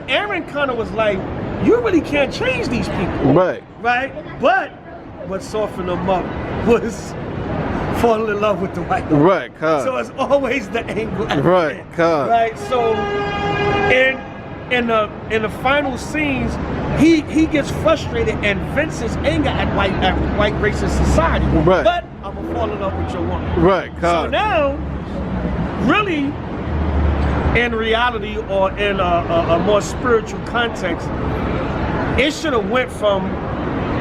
Speaker 1: Aaron kind of was like, you really can't change these people.
Speaker 2: Right.
Speaker 1: Right? But what softened him up was falling in love with the white man.
Speaker 2: Right, God.
Speaker 1: So it's always the angle.
Speaker 2: Right, God.
Speaker 1: Right. So in the final scenes, he gets frustrated and vents his anger at white racist society.
Speaker 2: Right.
Speaker 1: But I'm gonna fall in love with your woman.
Speaker 2: Right, God.
Speaker 1: So now, really, in reality or in a more spiritual context, it should have went from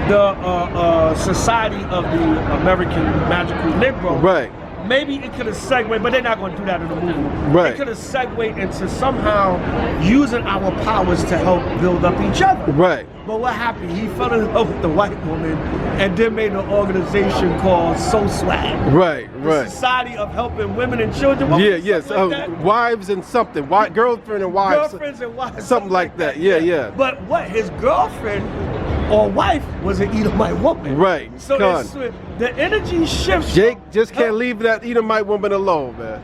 Speaker 1: the society of the American magical Negro, maybe it could have segued, but they're not going to do that in the movie.
Speaker 2: Right.
Speaker 1: It could have segued into somehow using our powers to help build up each other.
Speaker 2: Right.
Speaker 1: But what happened? He fell in love with the white woman and then made an organization called So Swag.
Speaker 2: Right,
Speaker 1: The
Speaker 2: right.
Speaker 1: Society of Helping Women and Children. What
Speaker 2: Yeah,
Speaker 1: was it?
Speaker 2: yes.
Speaker 1: Something like that?
Speaker 2: Wives and something. Girlfriend and wives.
Speaker 1: Girlfriends and wives.
Speaker 2: Something like that. Yeah, yeah.
Speaker 1: But what? His girlfriend or wife was an Edomite woman.
Speaker 2: Right.
Speaker 1: So
Speaker 2: Con.
Speaker 1: it's, the energy shifts.
Speaker 2: Jake just can't leave that Edomite woman alone, man.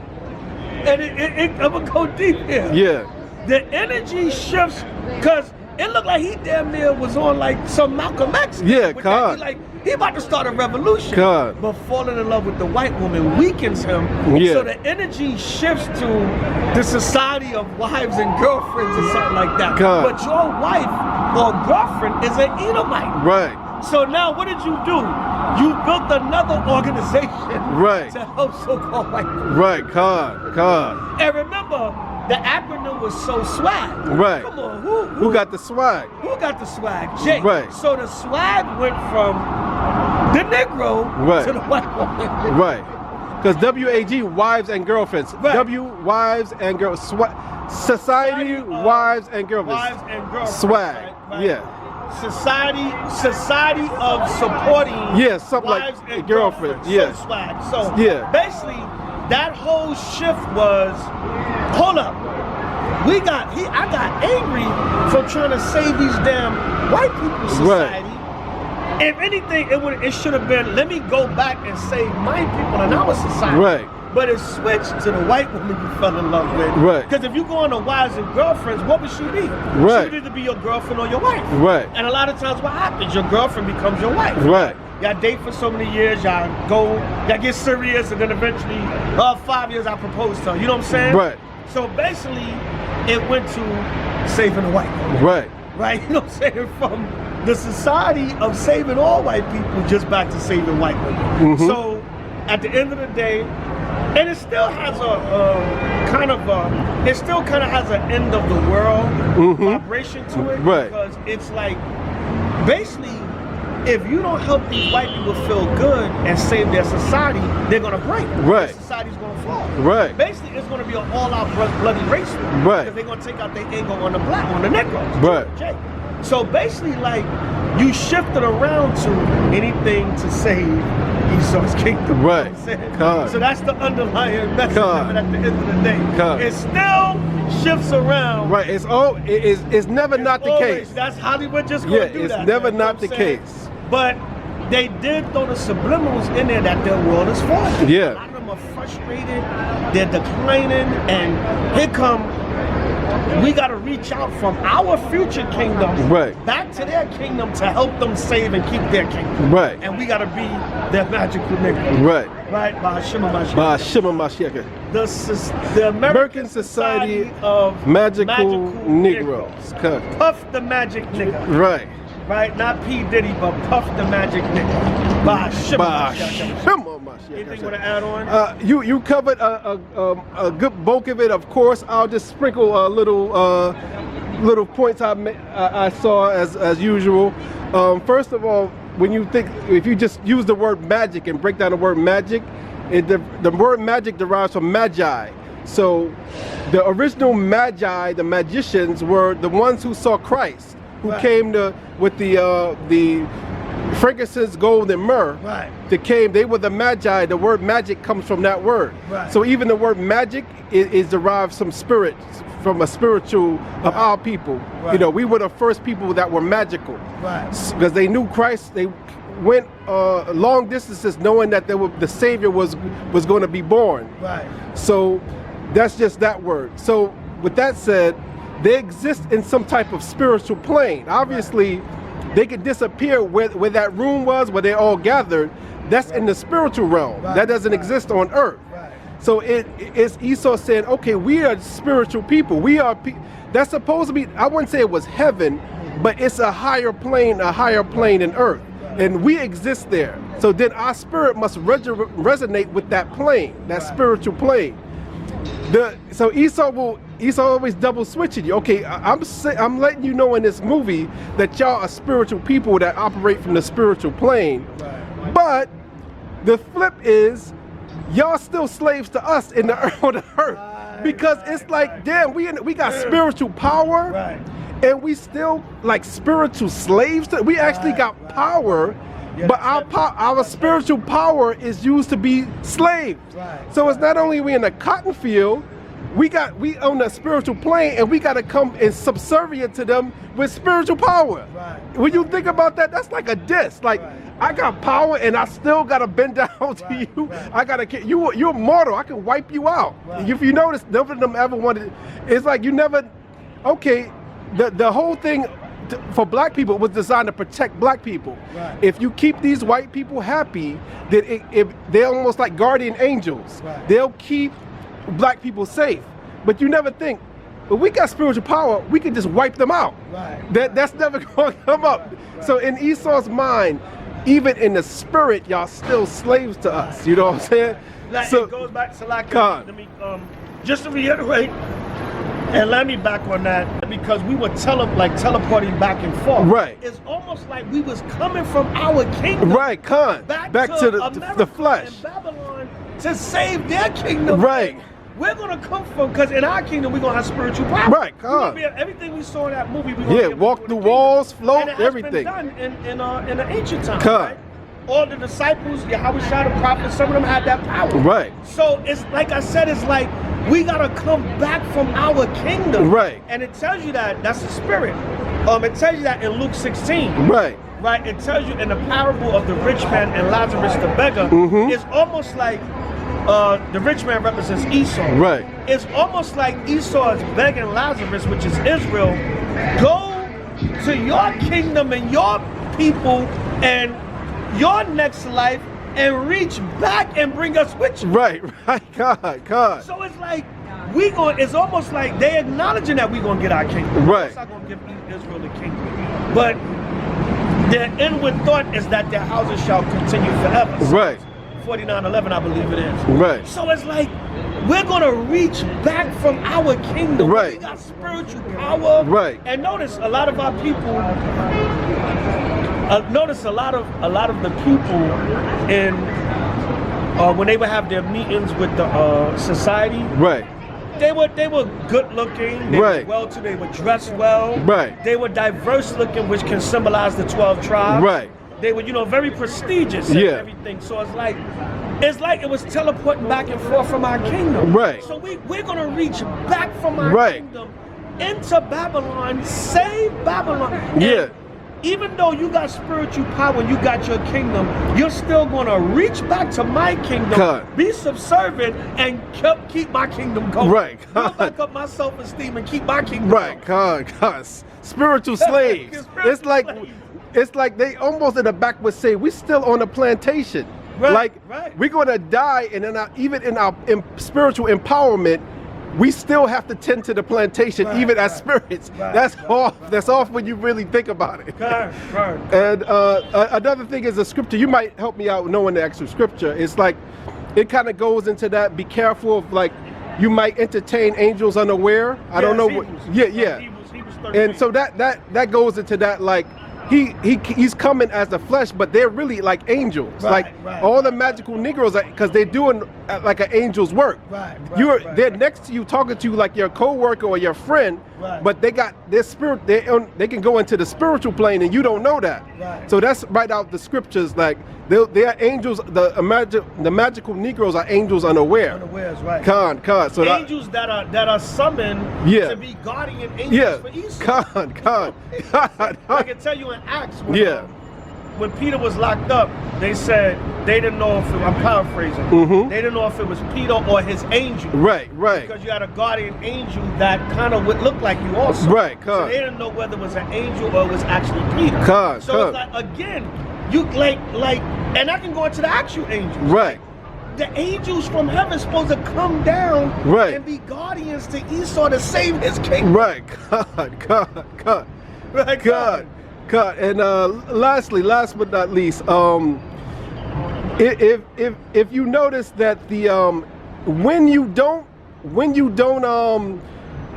Speaker 1: And I'm going to go deep here.
Speaker 2: Yeah.
Speaker 1: The energy shifts because it looked like he damn near was on like some Malcolm X.
Speaker 2: Yeah,
Speaker 1: with
Speaker 2: God.
Speaker 1: that. He about to start a revolution.
Speaker 2: God.
Speaker 1: But falling in love with the white woman weakens him.
Speaker 2: Yeah.
Speaker 1: So the energy shifts to the society of wives and girlfriends or something like that.
Speaker 2: God.
Speaker 1: But your wife or girlfriend is an Edomite.
Speaker 2: Right.
Speaker 1: So now what did you do? You built another organization
Speaker 2: Right.
Speaker 1: to help so-called white people.
Speaker 2: Right. God.
Speaker 1: And remember, the acronym was So Swag.
Speaker 2: Right.
Speaker 1: Come on,
Speaker 2: Who got the swag?
Speaker 1: who got the swag? Jake.
Speaker 2: Right.
Speaker 1: So the swag went from the Negro
Speaker 2: Right.
Speaker 1: to the white woman.
Speaker 2: Right. Because WAG, wives and girlfriends.
Speaker 1: Right.
Speaker 2: W, wives and girls. Society, wives and girlfriends.
Speaker 1: Wives and girlfriends.
Speaker 2: Swag.
Speaker 1: Right.
Speaker 2: Yeah.
Speaker 1: Society of supporting
Speaker 2: Yeah, something like
Speaker 1: wives and
Speaker 2: girlfriends,
Speaker 1: girlfriends.
Speaker 2: yeah.
Speaker 1: So swag. So
Speaker 2: Yeah.
Speaker 1: basically, that whole shift was, hold up. I got angry for trying to save these damn white people's society. If anything, it should have been, let me go back and save my people in our society.
Speaker 2: Right.
Speaker 1: But it switched to the white woman you fell in love with.
Speaker 2: Right.
Speaker 1: Because if you go on to wives and girlfriends, what would she be?
Speaker 2: Right.
Speaker 1: She would either be your girlfriend or your wife.
Speaker 2: Right.
Speaker 1: And a lot of times what happens? Your girlfriend becomes your wife.
Speaker 2: Right.
Speaker 1: Y'all date for so many years, y'all get serious, and then eventually, 5 years I propose to her. You know what I'm saying?
Speaker 2: Right.
Speaker 1: So basically, it went to saving the white woman.
Speaker 2: Right.
Speaker 1: Right? You know what I'm saying? From the society of saving all white people just back to saving white women.
Speaker 2: Mhm.
Speaker 1: So at the end of the day, and it still has it still kind of has an end of the world vibration to it.
Speaker 2: Right.
Speaker 1: Because it's like, basically, if you don't help these white people feel good and save their society, they're gonna break.
Speaker 2: Right.
Speaker 1: Their society's gonna fall.
Speaker 2: Right.
Speaker 1: Basically, it's gonna be an all-out bloody race war.
Speaker 2: Right.
Speaker 1: Because they're gonna take out their ego on the Negroes.
Speaker 2: Right.
Speaker 1: Jake. So basically, like, you shifted around to anything to save Esau's kingdom.
Speaker 2: Right.
Speaker 1: You know what I'm saying?
Speaker 2: God.
Speaker 1: So that's the underlying message
Speaker 2: God.
Speaker 1: of it at the end of the day.
Speaker 2: God.
Speaker 1: It still shifts around.
Speaker 2: Right. It's never not the
Speaker 1: Always.
Speaker 2: case.
Speaker 1: That's Hollywood just gonna do
Speaker 2: It's
Speaker 1: that.
Speaker 2: never
Speaker 1: man. You know
Speaker 2: not
Speaker 1: what
Speaker 2: the
Speaker 1: I'm saying?
Speaker 2: case.
Speaker 1: But they did throw the subliminals in there that their world is falling.
Speaker 2: Yeah.
Speaker 1: A lot of them are frustrated, they're declining, and here come, we gotta reach out from our future kingdom back to their kingdom to help them save and keep their kingdom.
Speaker 2: Right.
Speaker 1: And we gotta be their magical nigga.
Speaker 2: Right.
Speaker 1: Right? By Shema Mashiach.
Speaker 2: By Shema Mashiach.
Speaker 1: The American
Speaker 2: Society
Speaker 1: of
Speaker 2: Magical Negroes. Cut.
Speaker 1: Puff the Magic Nigga.
Speaker 2: Right.
Speaker 1: Right? Not P. Diddy, but Puff the Magic Nigga. By Shema
Speaker 2: By
Speaker 1: Mashiach.
Speaker 2: Shema Mashiach.
Speaker 1: Anything you want to add on?
Speaker 2: You covered a good bulk of it. Of course, I'll just sprinkle a little points I saw as usual. First of all, when you think, if you just use the word magic and break down the word magic, the word magic derives from magi. So the original magi, the magicians, were the ones who saw Christ, who came with the frankincense, gold, and myrrh.
Speaker 1: Right.
Speaker 2: They were the magi. The word magic comes from that word.
Speaker 1: Right.
Speaker 2: So even the word magic is derived from spirit, from a spiritual of our people.
Speaker 1: Right.
Speaker 2: You know, we were the first people that were magical.
Speaker 1: Right.
Speaker 2: Because they knew Christ. They went long distances knowing that the Savior was going to be born.
Speaker 1: Right.
Speaker 2: So that's just that word. So with that said, they exist in some type of spiritual plane. Obviously, they could disappear where that room was, where they all gathered. That's in the spiritual realm. That doesn't exist on earth. So it's Esau saying, okay, we are spiritual people. We are that's supposed to be, I wouldn't say it was heaven, but it's a higher plane than earth. And we exist there. So then our spirit must resonate with that plane, that spiritual plane. So Esau always double switching you. Okay, I'm letting you know in this movie that y'all are spiritual people that operate from the spiritual plane. But the flip is, y'all still slaves to us in the earth, on the earth. Because it's like, damn, we got spiritual power,
Speaker 1: Right.
Speaker 2: and we still like spiritual slaves. We actually got power,
Speaker 1: Yeah,
Speaker 2: but
Speaker 1: that's
Speaker 2: our spiritual power is used to be slaves.
Speaker 1: Right.
Speaker 2: So it's not only we in the cotton field, we on the spiritual plane, and we got to come and subservient to them with spiritual power.
Speaker 1: Right.
Speaker 2: When you think about that, that's like a diss. Like,
Speaker 1: Right.
Speaker 2: I got power, and I still got to bend down to
Speaker 1: Right,
Speaker 2: you.
Speaker 1: right.
Speaker 2: I got to, you're mortal. I can wipe you out.
Speaker 1: Right.
Speaker 2: If you notice, none of them ever wanted. It's like you never. Okay, the whole thing for black people was designed to protect black people.
Speaker 1: Right.
Speaker 2: If you keep these white people happy, then they're almost like guardian angels.
Speaker 1: Right.
Speaker 2: They'll keep black people safe. But you never think, but we got spiritual power, we can just wipe them out.
Speaker 1: Right.
Speaker 2: That's never going to come up.
Speaker 1: Right.
Speaker 2: So in Esau's mind, even in the spirit, y'all still slaves to us. You know what I'm saying?
Speaker 1: Like,
Speaker 2: So
Speaker 1: it goes back to like,
Speaker 2: God.
Speaker 1: let me, just to reiterate, and let me back on that, because we were teleporting back and forth.
Speaker 2: Right.
Speaker 1: It's almost like we was coming from our kingdom.
Speaker 2: right, Khan,
Speaker 1: Back
Speaker 2: to
Speaker 1: America
Speaker 2: the flesh.
Speaker 1: and Babylon to save their kingdom.
Speaker 2: Right.
Speaker 1: We're gonna come from, because in our kingdom we're gonna have spiritual power.
Speaker 2: Right,
Speaker 1: We're gonna
Speaker 2: God.
Speaker 1: be- everything we saw in that movie, we're gonna
Speaker 2: Yeah,
Speaker 1: be able to
Speaker 2: walk
Speaker 1: do in
Speaker 2: through
Speaker 1: the kingdom.
Speaker 2: walls, float,
Speaker 1: And it has
Speaker 2: everything.
Speaker 1: been done in the ancient times.
Speaker 2: God.
Speaker 1: Right? All the disciples, Yahushua, the prophets, some of them had that power.
Speaker 2: Right.
Speaker 1: So it's like I said, it's like we gotta come back from our kingdom.
Speaker 2: Right.
Speaker 1: And it tells you that that's the spirit. It tells you that in Luke 16.
Speaker 2: Right.
Speaker 1: Right. It tells you in the parable of the rich man and Lazarus the beggar.
Speaker 2: Mhm.
Speaker 1: It's almost like the rich man represents Esau.
Speaker 2: Right.
Speaker 1: It's almost like Esau is begging Lazarus, which is Israel, go to your kingdom and your people and your next life and reach back and bring us with you.
Speaker 2: Right. God.
Speaker 1: So it's like it's almost like they acknowledging that we're gonna get our kingdom.
Speaker 2: Right.
Speaker 1: It's not gonna give Israel the kingdom. But their inward thought is that their houses shall continue forever.
Speaker 2: Right.
Speaker 1: 49:11, I believe it is.
Speaker 2: Right.
Speaker 1: So it's like we're gonna reach back from our kingdom.
Speaker 2: Right.
Speaker 1: We got spiritual power.
Speaker 2: Right.
Speaker 1: And notice a lot of our people. Notice a lot of the people in when they would have their meetings with the society.
Speaker 2: Right.
Speaker 1: They were good looking. They
Speaker 2: Right.
Speaker 1: were well too. They were dressed well.
Speaker 2: Right.
Speaker 1: They were diverse looking, which can symbolize the 12 tribes.
Speaker 2: Right.
Speaker 1: They were, very prestigious and
Speaker 2: Yeah.
Speaker 1: everything. So it's like it was teleporting back and forth from our kingdom.
Speaker 2: Right.
Speaker 1: So we're gonna reach back from our
Speaker 2: Right.
Speaker 1: kingdom into Babylon, save Babylon. And
Speaker 2: Yeah.
Speaker 1: even though you got spiritual power and you got your kingdom, you're still gonna reach back to my kingdom,
Speaker 2: God.
Speaker 1: be subservient, and keep my kingdom going.
Speaker 2: Right,
Speaker 1: Build
Speaker 2: God.
Speaker 1: back up my self-esteem and keep my kingdom
Speaker 2: Right,
Speaker 1: going.
Speaker 2: God. Spiritual slaves.
Speaker 1: Spiritual
Speaker 2: It's like
Speaker 1: slaves.
Speaker 2: it's like they almost in the back would say, we still on the plantation.
Speaker 1: Right,
Speaker 2: like
Speaker 1: right.
Speaker 2: we're gonna die, and then even in our spiritual empowerment, we still have to tend to the plantation,
Speaker 1: Right,
Speaker 2: even as
Speaker 1: right,
Speaker 2: spirits.
Speaker 1: right,
Speaker 2: That's
Speaker 1: right.
Speaker 2: off. That's off when you really think about it.
Speaker 1: Right.
Speaker 2: And another thing is the scripture. You might help me out knowing the actual scripture. It's like it kind of goes into that. Be careful of like you might entertain angels unaware. I don't know what. Yeah.
Speaker 1: Hebrews 13.
Speaker 2: And so that goes into that like he's coming as the flesh, but they're really like angels.
Speaker 1: Right,
Speaker 2: like
Speaker 1: right.
Speaker 2: all the magical Negroes, because they're doing like an angel's work.
Speaker 1: Right,
Speaker 2: They're next to you, talking to you like your co-worker or your friend.
Speaker 1: Right.
Speaker 2: But they got their spirit. They can go into the spiritual plane, and you don't know that.
Speaker 1: Right.
Speaker 2: So that's right out the scriptures. Like they are angels. The magical Negroes are angels unaware.
Speaker 1: Unawares, right.
Speaker 2: Con. So
Speaker 1: Angels that are summoned
Speaker 2: Yeah.
Speaker 1: to be guardian angels for Esau.
Speaker 2: Con.
Speaker 1: I can tell you in Acts when Peter was locked up, they said they didn't know if I'm paraphrasing.
Speaker 2: Mhm.
Speaker 1: They didn't know if it was Peter or his angel.
Speaker 2: Right.
Speaker 1: Because you had a guardian angel that kind of would look like you also.
Speaker 2: Right,
Speaker 1: So
Speaker 2: con.
Speaker 1: they didn't know whether it was an angel or it was actually Peter.
Speaker 2: Con,
Speaker 1: So
Speaker 2: con.
Speaker 1: it's like again, you like, and I can go into the actual angels.
Speaker 2: Right.
Speaker 1: The angels from heaven supposed to come down
Speaker 2: Right.
Speaker 1: and be guardians to Esau to save his kingdom.
Speaker 2: Right. God.
Speaker 1: Right,
Speaker 2: God. And lastly, last but not least, if you notice that the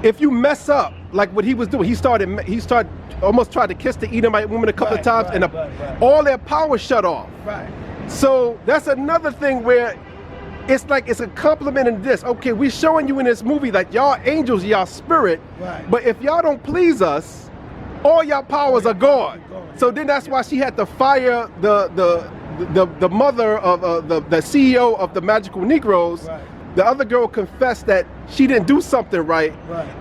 Speaker 2: if you mess up like what he was doing, he started almost tried to kiss the Edomite woman a couple of times, and all their power shut off.
Speaker 1: Right.
Speaker 2: So that's another thing where it's like it's a compliment in this. Okay, we showing you in this movie that y'all angels, y'all spirit,
Speaker 1: Right.
Speaker 2: but if y'all don't please us, all y'all powers are gone. So then that's why she had to fire the mother of the CEO of the Magical Negroes.
Speaker 1: Right.
Speaker 2: The other girl confessed that she didn't do something right.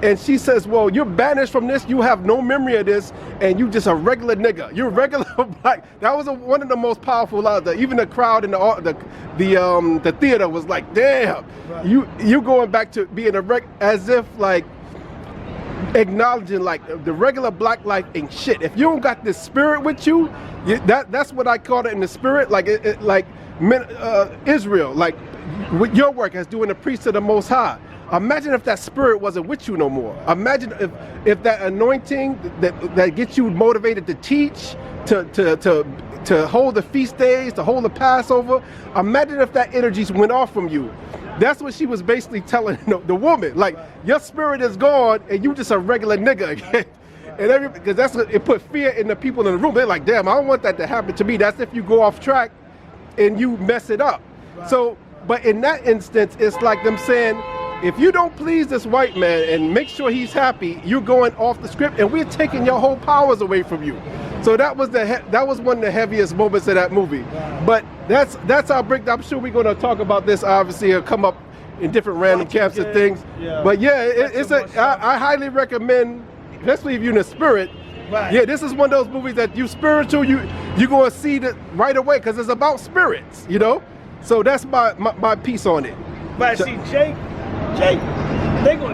Speaker 2: And she says, well, you're banished from this, you have no memory of this, and you just a regular nigga. You're regular black. That was one of the most powerful lines. Even the crowd in the theater was like, damn, you going back to being as if like acknowledging like the regular black life ain't shit. If you don't got this spirit with you, that's what I call it in the spirit, like Israel, like with your work as doing the priest of the Most High. Imagine if that spirit wasn't with you no more. Imagine if that anointing that gets you motivated to teach, to hold the feast days, to hold the Passover. Imagine if that energy went off from you. That's what she was basically telling the woman. Like, your spirit is gone and you just a regular nigga again. And because it put fear in the people in the room. They're like, damn, I don't want that to happen to me. That's if you go off track and you mess it up. So, but in that instance, it's like them saying, if you don't please this white man and make sure he's happy, you're going off the script and we're taking your whole powers away from you. So that was one of the heaviest moments of that movie. But that's our breakdown. I'm sure we're going to talk about this. Obviously, it'll come up in different random camps and things. But yeah, I highly recommend, especially if you're in the spirit.
Speaker 1: Right.
Speaker 2: Yeah, this is one of those movies that you spiritual, you're going to see that right away because it's about spirits, you know. So that's my piece on it.
Speaker 1: But see, Jake,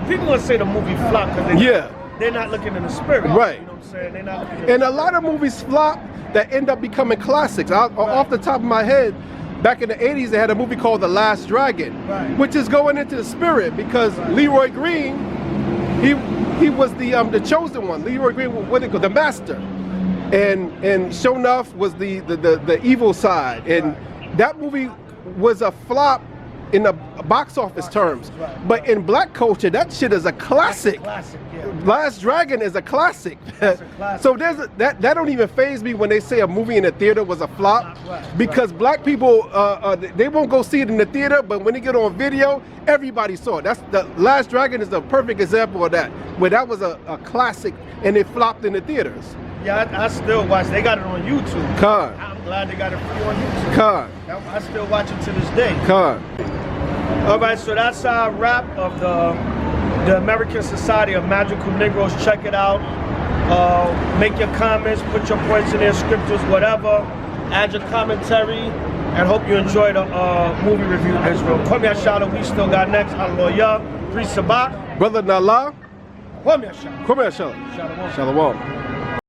Speaker 1: people gonna say the movie flop because they're not looking in the spirit.
Speaker 2: Right.
Speaker 1: You know what I'm saying? They're not looking
Speaker 2: And a lot of movies flop that end up becoming classics. Off the top of my head, back in the 80s, they had a movie called The Last Dragon, which is going into the spirit because Leroy Green, he was the chosen one. Leroy Green, what they call the master, and sure enough was the evil side, and that movie was a flop in the box office terms, but in black culture, that shit is a classic. Last Dragon is a classic. So that don't even faze me when they say a movie in the theater was a flop, because black people they won't go see it in the theater, but when they get on video, everybody saw it. That's the Last Dragon is the perfect example of that, where that was a classic and it flopped in the theaters.
Speaker 1: Yeah, I still watch. They got it on YouTube.
Speaker 2: Con.
Speaker 1: I'm glad they got it free on YouTube.
Speaker 2: Con.
Speaker 1: I still watch it to this day.
Speaker 2: Con.
Speaker 1: All right, so that's our wrap of the American Society of Magical Negroes. Check it out. Make your comments, put your points in there, scriptures, whatever. Add your commentary, and hope you enjoy the movie review, Israel. Kwame Ashala, we still got next. Hallelujah. Pri Sabak.
Speaker 2: Brother Nala.
Speaker 1: Kwame Ashala.
Speaker 2: Kwame Ashala.
Speaker 1: Shalom.
Speaker 2: Shalom.